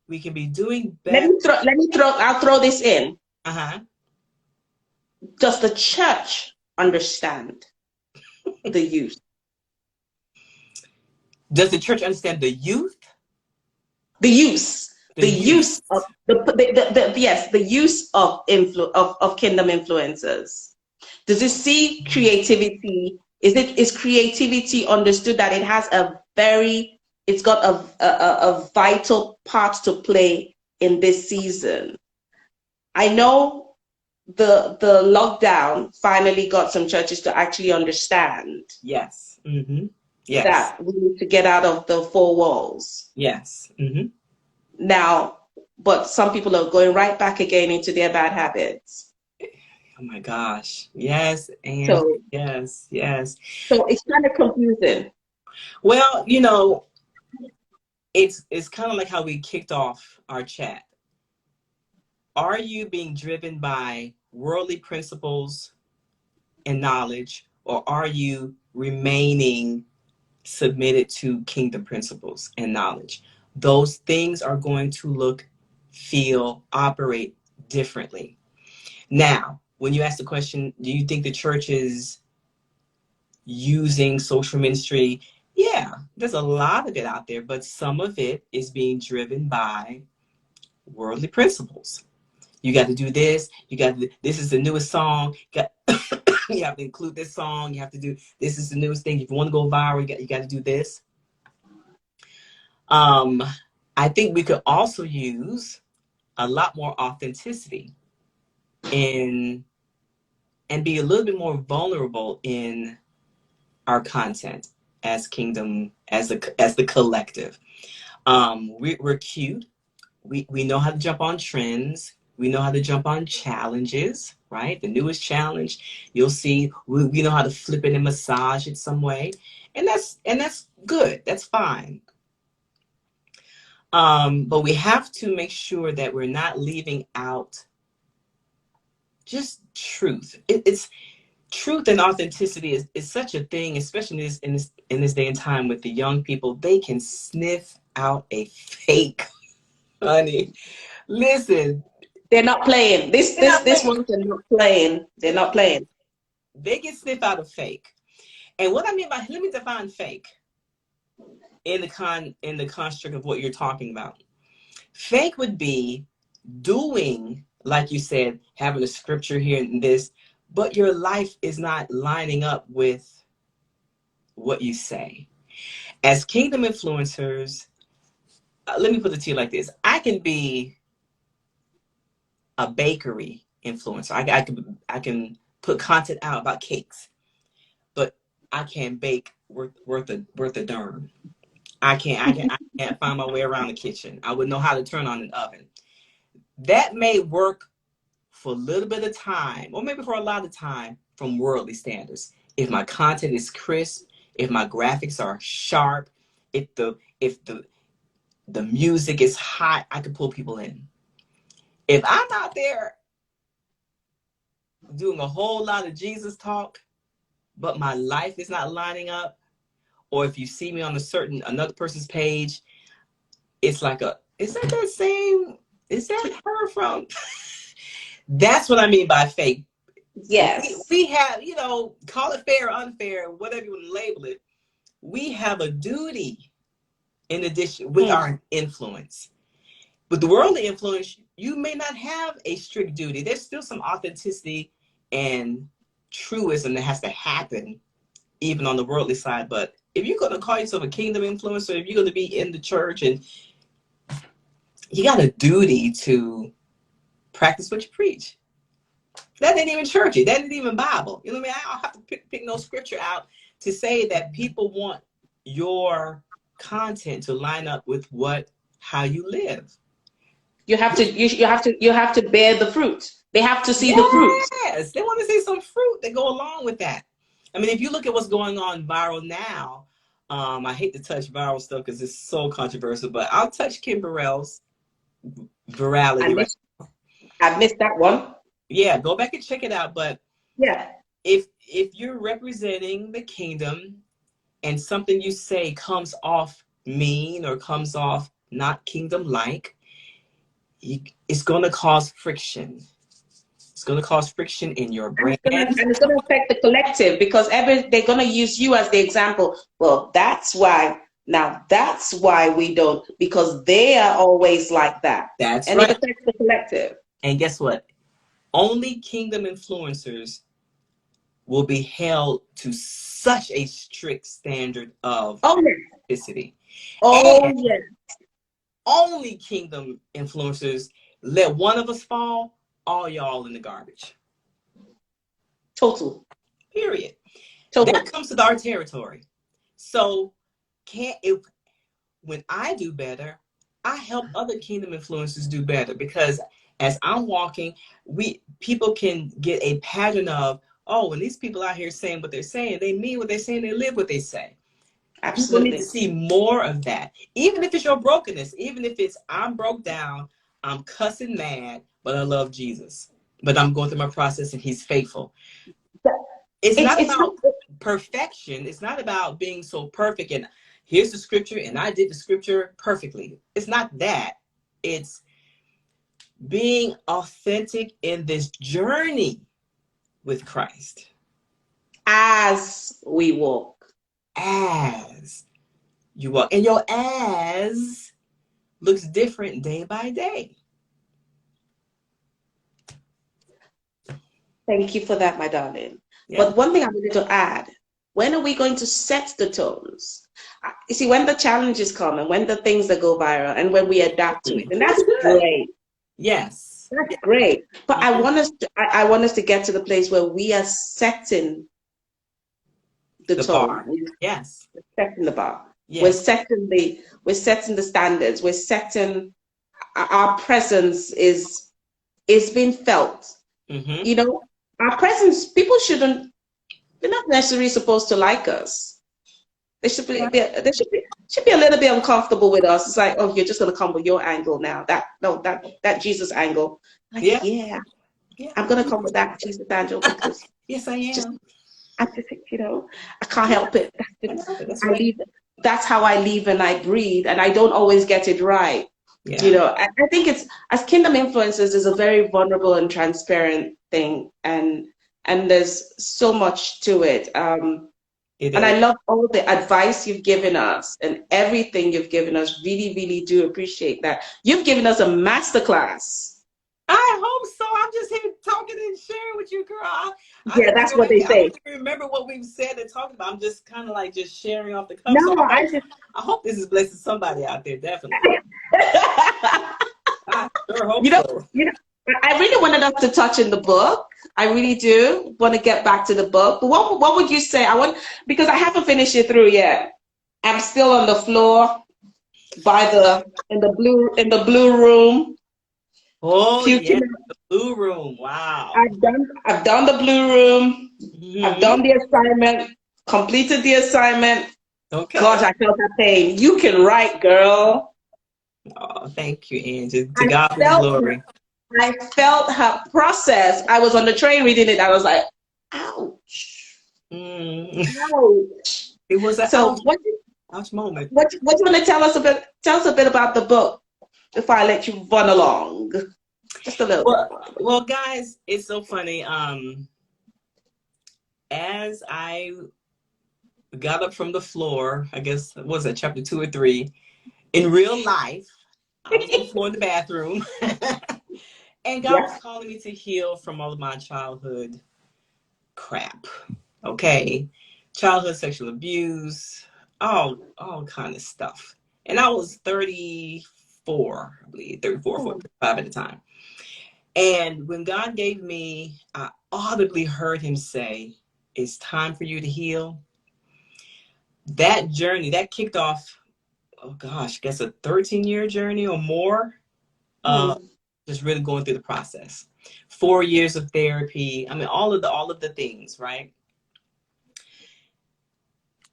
we can be doing better. I'll throw this in. Uh-huh. Does the church understand the youth? Does the church understand the youth? The use, The the youth. use of yes, the use of of kingdom influencers. Does it see creativity? Is creativity understood that it's got a vital part to play in this season? I know the lockdown finally got some churches to actually understand Yes. Mm-hmm. Yes. that we need to get out of the four walls Yes. Mm-hmm. now, but some people are going right back again into their bad habits. Oh my gosh. Yes, and So, yes, yes. so it's kind of confusing. Well, it's kind of like how we kicked off our chat. Are you being driven by worldly principles and knowledge, or are you remaining submitted to kingdom principles and knowledge? Those things are going to look, feel, operate differently. Now, when you ask the question, do you think the church is using social ministry? Yeah, there's a lot of it out there, but some of it is being driven by worldly principles. You got to do this. This is the newest song. You have to include this song. You have to do, this is the newest thing. If you want to go viral, you got to do this. Um, I think we could also use a lot more authenticity in and be a little bit more vulnerable in our content as kingdom, as the collective. We're cute. We know how to jump on trends. We know how to jump on challenges, right? The newest challenge, you'll see. We know how to flip it and massage it some way, and that's good. That's fine. But we have to make sure that we're not leaving out just truth. It's truth and authenticity is such a thing, especially in this day and time with the young people. They can sniff out a fake, honey. Listen, They're not playing. This they're this not this playing. one they're not playing. They're not playing. They can sniff out a fake. And what I mean by, let me define fake in the construct of what you're talking about. Fake would be doing, like you said, having a scripture here and this, but your life is not lining up with what you say. As kingdom influencers, let me put it to you like this. I can be a bakery influencer. I can put content out about cakes, but I can't bake worth a darn. I can't find my way around the kitchen. I would know how to turn on an oven. That may work for a little bit of time, or maybe for a lot of time, from worldly standards. If my content is crisp, if my graphics are sharp, if the music is hot, I can pull people in. If I'm out there doing a whole lot of Jesus talk, but my life is not lining up, or if you see me on another person's page, it's like is that her from? That's what I mean by fake. Yes. We have, call it fair or unfair, whatever you want to label it. We have a duty in addition with our influence. With the worldly influence, you may not have a strict duty. There's still some authenticity and truism that has to happen even on the worldly side. But if you're going to call yourself a kingdom influencer, if you're going to be in the church, and you got a duty to practice what you preach. That ain't even churchy. That ain't even Bible. You know what I mean? I don't have to pick no scripture out to say that people want your content to line up with how you live. You have to bear the fruit. They have to see the fruit. Yes, they want to see some fruit that go along with that. I mean, if you look at what's going on viral now, I hate to touch viral stuff because it's so controversial, but I'll touch Kim Burrell's virality. I missed that one. Yeah, go back and check it out. But yeah, if you're representing the kingdom and something you say comes off mean or comes off not kingdom-like, it's going to cause friction. It's going to cause friction in your brand. And it's going to affect the collective, because they're going to use you as the example. Well, that's why we don't, because they are always like that. That's right. And it affects the collective. And guess what? Only kingdom influencers will be held to such a strict standard of authenticity. Yes. Only kingdom influencers, let one of us fall, all y'all in the garbage. Total. Period. Total. That comes with our territory. So when I do better, I help other kingdom influencers do better, because as I'm walking, people can get a pattern of, when these people out here saying what they're saying, they mean what they're saying, they live what they say. Absolutely. People need to see more of that. Even if it's your brokenness, even if it's I'm broke down, I'm cussing mad, but I love Jesus. But I'm going through my process and he's faithful. It's not about perfection. It's not about being so perfect and here's the scripture and I did the scripture perfectly. It's not that. It's being authentic in this journey with Christ. As we walk. As you walk. And your as looks different day by day. Thank you for that, my darling. Yeah. But one thing I wanted to add, when are we going to set the tones? You see, when the challenges come and when the things that go viral and when we adapt to it, and that's great. Yes. That's great. But I want us to get to the place where we are setting the tone. Bar. Yes. We're setting the bar. Yes. We're setting the standards. We're setting our presence is being felt. Mm-hmm. You know, our presence, people they're not necessarily supposed to like us. They should be a little bit uncomfortable with us. It's like, oh, you're just gonna come with your angle now. That Jesus angle. Like, yeah. I'm gonna come with that Jesus angle because yes, I am. I just, I can't help it. That's how I live and I breathe, and I don't always get it right. Yeah. I think it's, as kingdom influencers, is a very vulnerable and transparent thing, and there's so much to it. And I love all the advice you've given us and everything you've given us. Really, really do appreciate that. You've given us a masterclass. I hope so. I'm just here talking and sharing with you, girl. That's what they say. I don't remember what we've said and talked about. I'm just kind of like just sharing off the cuff. No, so I hope this is blessing somebody out there, definitely. I sure hope so. I really wanted us to touch in the book. I really do want to get back to the book. But what would you say? Because I haven't finished it through yet. I'm still on the floor by in the blue room, Oh, puking. yeah, the blue room. Wow. I've done the blue room. I've Hmm. done the assignment, completed the assignment. Okay. Gosh, I felt that pain. You can write, girl. Oh, thank you, Angie. To I God be the felt glory. I felt her process. I was on the train reading it. I was like, ouch, Mm. ouch. It was an So ouch, ouch moment. what you want to tell us a bit about the book before I let you run along? Just a little bit Well, about the book. well, guys, it's so funny. As I got up from the floor, I guess, what was that, chapter 2 or 3? In real life, I was on the floor in the bathroom, and God was Yes. calling me to heal from all of my childhood crap. Okay, childhood sexual abuse, all kind of stuff. And I was 34, I believe, 34, 45 at the time. And when God gave me, I audibly heard him say, "It's time for you to heal." That journey, that kicked off, oh gosh, I guess a 13-year journey or more. Uh, Hmm. just really going through the process. 4 years of therapy. I mean, all of the things, right?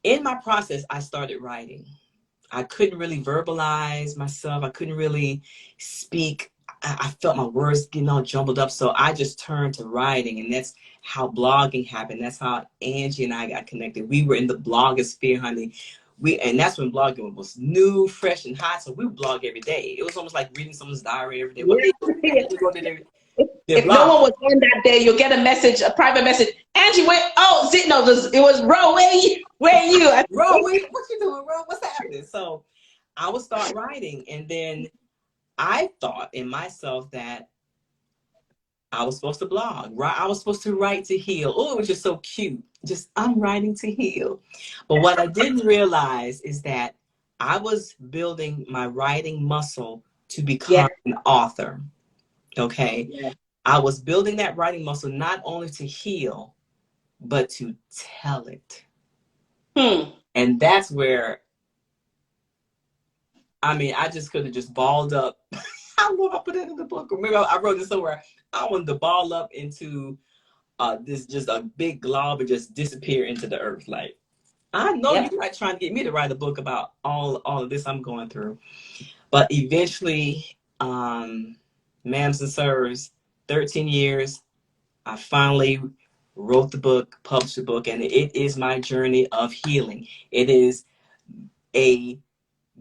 In my process, I started writing. I couldn't really verbalize myself. I couldn't really speak. I felt my words getting all jumbled up. So I just turned to writing. And that's how blogging happened. That's how Angie and I got connected. We were in the blogosphere, honey. And that's when blogging was new, fresh, and hot. So we would blog every day. It was almost like reading someone's diary every day. What they do, Yeah. we go to their If no blog. one was on that day, you'll get a message, a private message. Angie, wait. Oh, no, it was Ro. Where are you? Ro, what you doing, Ro? What's happening? So I would start writing. And then I thought in myself that I was supposed to blog, right? I was supposed to write to heal. Oh, it was just so cute. Just, I'm writing to heal. But what I didn't realize is that I was building my writing muscle to Yeah. become an author. Okay. Yeah. I was building that writing muscle not only to heal, but to tell it. Hmm. And that's where, I mean, I just could have just balled up. I don't know if I put it in the book, or maybe I wrote it somewhere. I wanted to ball up into this just a big glob and just disappear into the earth. Like, I know Yep. you're not trying to get me to write a book about all of this I'm going through. But eventually, ma'ams and sirs, 13 years, I finally wrote the book, published the book, and it is my journey of healing. It is a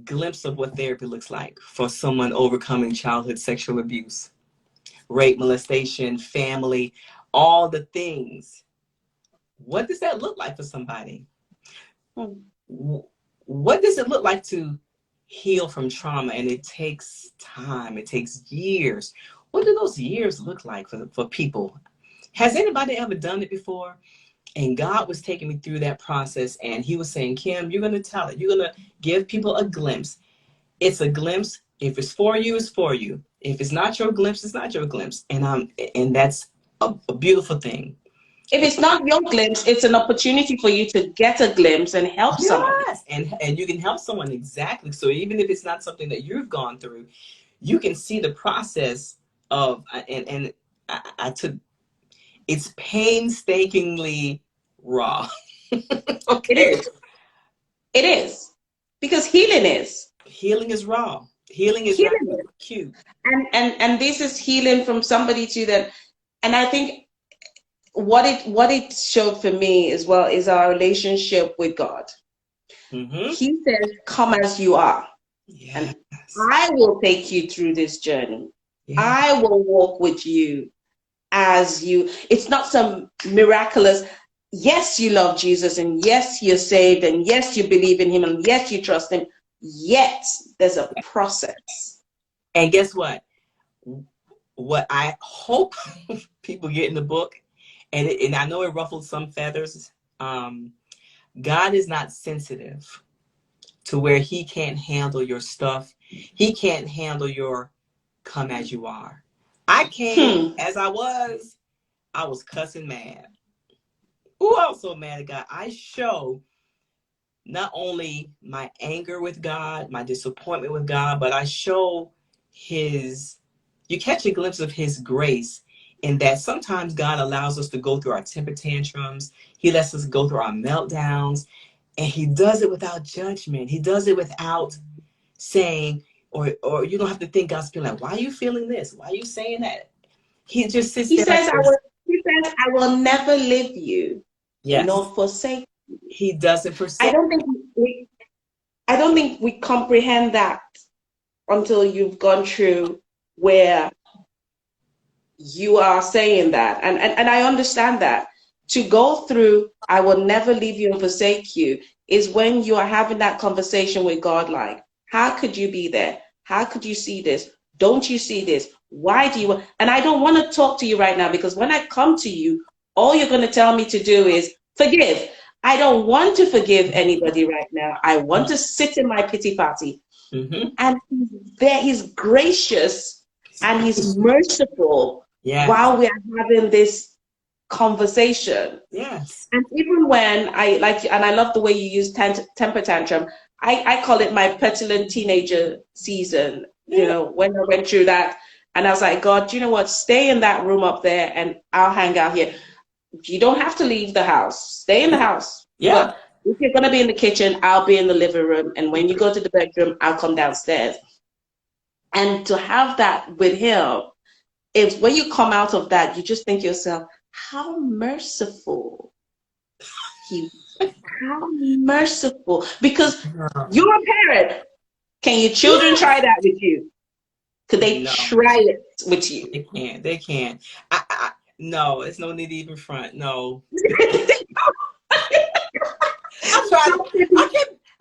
glimpse of what therapy looks like for someone overcoming childhood sexual abuse, rape, molestation, family, all the things. What does that look like for somebody? Hmm. What does it look like to heal from trauma? And it takes time, it takes years. What do those years look like for people? Has anybody ever done it before? And God was taking me through that process, and he was saying, Kim, you're going to tell it. You're going to give people a glimpse. It's a glimpse. If it's for you, it's for you. If it's not your glimpse, it's not your glimpse. And that's a beautiful thing. If it's not your glimpse, it's an opportunity for you to get a glimpse and help somebody. Yes, and you can help someone, exactly. So even if it's not something that you've gone through, you can see the process of, and I took, it's painstakingly raw. It Okay, is. It is. Because healing is. healing is raw. Healing is not Healing is. cute. And this is healing from somebody to that. And I think what it showed for me as well is our relationship with God. Mm-hmm. He says, come as you are. And Yes. I will take you through this journey. Yeah. I will walk with you as you. It's not some miraculous, yes, you love Jesus, and yes, you're saved, and yes, you believe in him, and yes, you trust him. Yet there's a process. And guess what? What I hope people get in the book, and I know it ruffled some feathers. God is not sensitive to where he can't handle your stuff. He can't handle your come as you are. I came as I was cussing mad. Ooh, I was so mad at God. I show not only my anger with God, my disappointment with God, but I show you catch a glimpse of his grace in that sometimes God allows us to go through our temper tantrums. He lets us go through our meltdowns, and he does it without judgment. He does it without saying, or you don't have to think God's feeling like, why are you feeling this? Why are you saying that? He just sits there like this. I will never leave you, Yes. nor forsake you. He doesn't forsake. I don't think we comprehend that until you've gone through where you are saying that. And I understand that. To go through, I will never leave you and forsake you, is when you are having that conversation with God, like, how could you be there? How could you see this? Don't you see this? Why do you? And I don't want to talk to you right now, because when I come to you, all you're going to tell me to do is forgive. I don't want to forgive anybody right now. I want to sit in my pity party. And he's gracious and he's merciful while we are having this conversation. Yes. And even when I love the way you use temper tantrum, I call it my petulant teenager season, you know, when I went through that. And I was like, God, you know what? Stay in that room up there and I'll hang out here. You don't have to leave the house. Stay in the house. Yeah. But if you're going to be in the kitchen, I'll be in the living room. And when you go to the bedroom, I'll come downstairs. And to have that with him, is when you come out of that, you just think to yourself, how merciful how merciful. Because you're a parent. Can your children try that with you? Could they try it with you? They can't. No, it's no need to even front. No.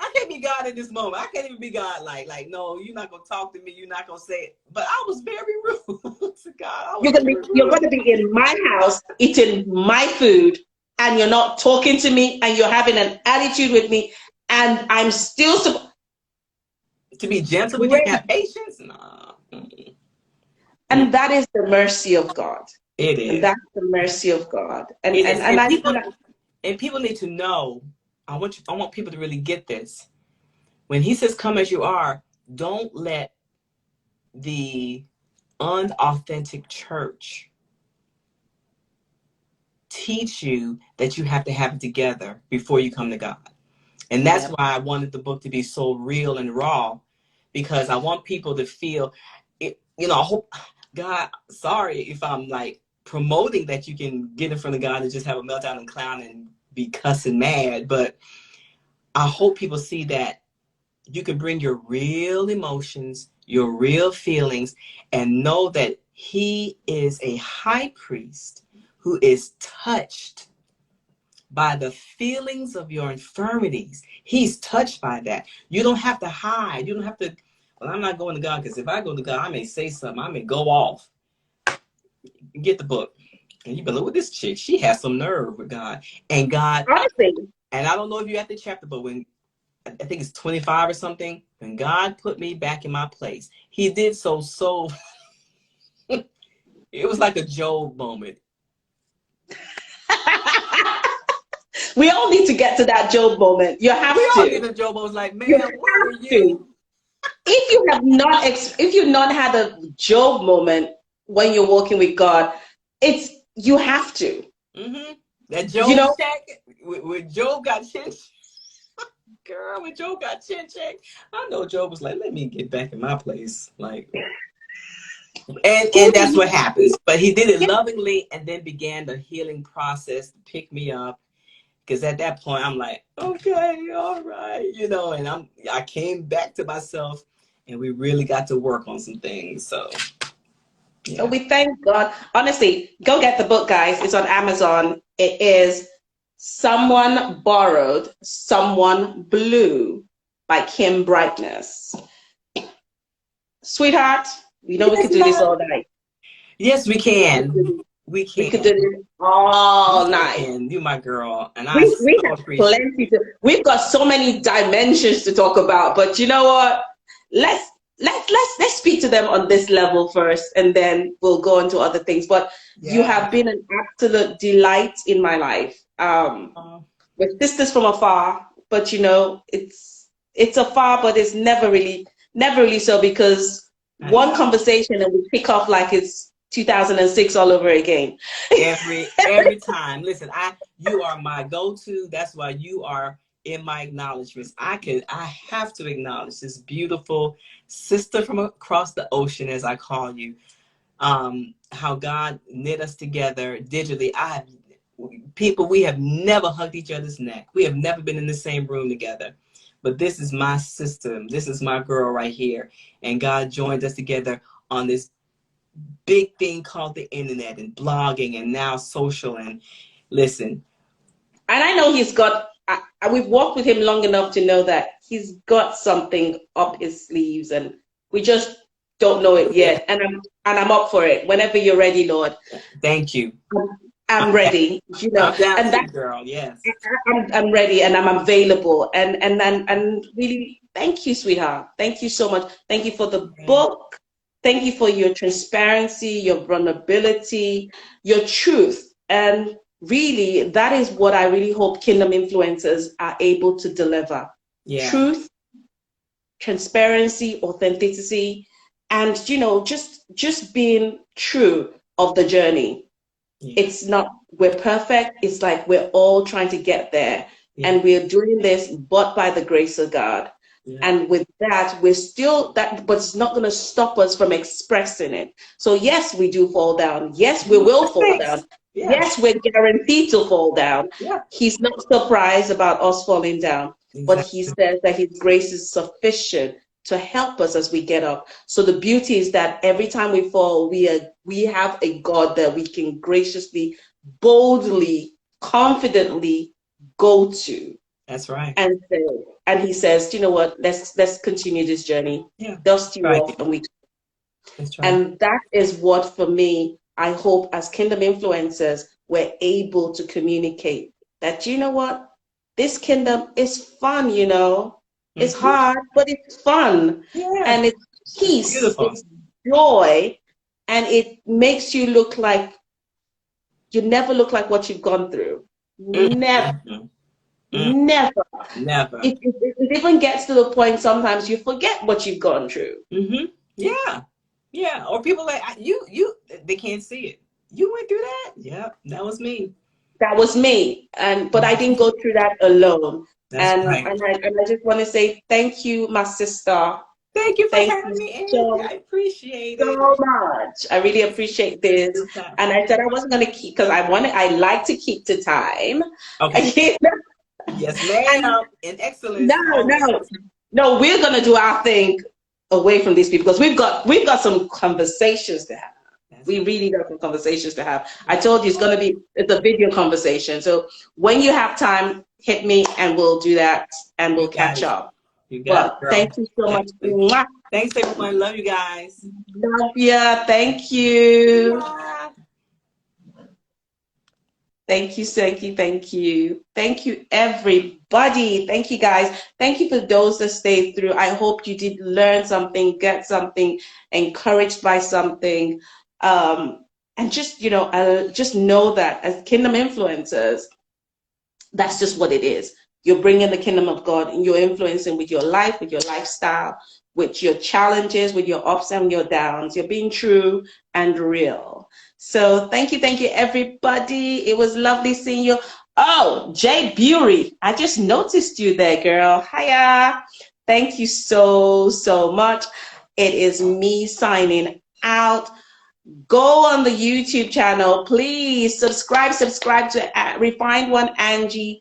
I can't be God in this moment. I can't even be God like, no, you're not gonna talk to me, you're not gonna say it. But I was very rude to God. You're gonna be in my house eating my food, and you're not talking to me, and you're having an attitude with me, and I'm still to be gentle with you, have patience. Nah. And that is the mercy of God. It is. And that's the mercy of God. And people need to know. I want people to really get this. When he says, come as you are, don't let the unauthentic church teach you that you have to have it together before you come to God. And that's why I wanted the book to be so real and raw, because I want people to feel it. You know, I hope, God, sorry if I'm like promoting that you can get in front of God and just have a meltdown and clown and be cussing mad, but I hope people see that you can bring your real emotions, your real feelings, and know that he is a high priest who is touched by the feelings of your infirmities. He's touched by that. You don't have to hide. You don't have to, well, I'm not going to God, because if I go to God, I may say something. I may go off. Get the book. And you be like, look at this chick. She has some nerve with God. And God, honestly, and I don't know if you're at the chapter, but when, I think it's 25 or something, when God put me back in my place, he did so it was like a Job moment. We all need to get to that Job moment. You have to. We all need a Job moment. Like, man, what are you? If you've not had a Job moment when you're walking with God, you have to. Mm-hmm. That Job check, when Job got chin, girl, when Job got chin check, I know Job was like, let me get back in my place. Like, and that's what happens. But he did it lovingly, and then began the healing process to pick me up. Because at that point, I'm like, okay, all right, you know, and I came back to myself, and we really got to work on some things. So, yeah. We thank God. Honestly, go get the book, guys. It's on Amazon. It is Someone Borrowed, Someone Blue by Kim Brightness. Sweetheart, you know we could do this all night. Yes, we can. We could do this all night. You my girl, and we have plenty we've got so many dimensions to talk about, but you know what? Let's let's speak to them on this level first, and then we'll go into other things. But you have been an absolute delight in my life. We're sisters from afar, but you know, it's afar, but it's never really so, because one conversation and we pick up like it's 2006 all over again. every time. Listen, you are my go-to. That's why you are in my acknowledgments. I have to acknowledge this beautiful sister from across the ocean, as I call you. How God knit us together digitally. We have never hugged each other's neck. We have never been in the same room together. But this is my sister. This is my girl right here. And God joined us together on this big thing called the internet and blogging and now social. And listen. And I know we've walked with him long enough to know that he's got something up his sleeves, and we just don't know it yet. And I'm up for it. Whenever you're ready, Lord. Thank you. I'm ready, you know, I'm down and that girl. Yes, I'm ready and I'm available, and really, thank you, sweetheart. Thank you so much. Thank you for the book. Thank you for your transparency, your vulnerability, your truth, and really, that is what I really hope Kingdom Influencers are able to deliver. Yeah. Truth, transparency, authenticity, and you know, just being true of the journey. It's not we're perfect. It's like we're all trying to get there. And we're doing this but by the grace of God. And with that, we're still that, but it's not going to stop us from expressing it. So yes, we do fall down. Yes, we will fall down. Yes, we're guaranteed to fall down. He's not surprised about us falling down, but he says that his grace is sufficient to help us as we get up. So the beauty is that every time we fall, we have a God that we can graciously, boldly, confidently go to. That's right. And he says, you know what, let's continue this journey. Dust you off and we. That's right. And that is what, for me, I hope as Kingdom Influencers, we're able to communicate that, you know what, this kingdom is fun, you know. It's hard, but it's fun. And it's peace, it's joy, and it makes you look like you never look like what you've gone through. Never. Never. It even gets to the point sometimes you forget what you've gone through. Yeah. Or people like they can't see it. You went through that? Yeah, that was me. That was me. But I didn't go through that alone. That's right. And I just want to say thank you, my sister. Thank you for having me, Angie. I appreciate it so much. I really appreciate this. And I said I wasn't going to keep, because I like to keep to time. Okay. Yes, ma'am. And excellence. No, we're going to do our thing away from these people, because we've got some conversations to have. We really got some conversations to have. I told you it's a video conversation. So when you have time, hit me and we'll do that and we'll catch up. You got it, girl. Thank you so much. Thanks, everyone. Love you guys. Love ya. Thank you. Yeah. Thank you, thank you. Thank you, everybody. Thank you, guys. Thank you for those that stayed through. I hope you did learn something, get something, encouraged by something. And just, you know, just know that as Kingdom Influencers, that's just what it is. You're bringing the kingdom of God and you're influencing with your life, with your lifestyle, with your challenges, with your ups and your downs. You're being true and real. So thank you, everybody. It was lovely seeing you. Oh, Jay Bury, I just noticed you there, girl. Hiya. Thank you so much. It is me signing out. Go on the YouTube channel, please subscribe to Refined One Angie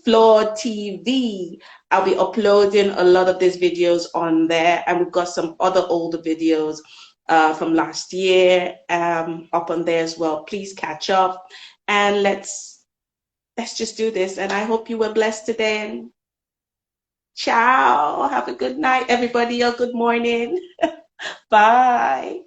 FLAWED TV. I'll be uploading a lot of these videos on there, and we've got some other older videos from last year up on there as well. Please catch up and let's just do this. And I hope you were blessed today. Ciao. Have a good night, everybody, or good morning. Bye.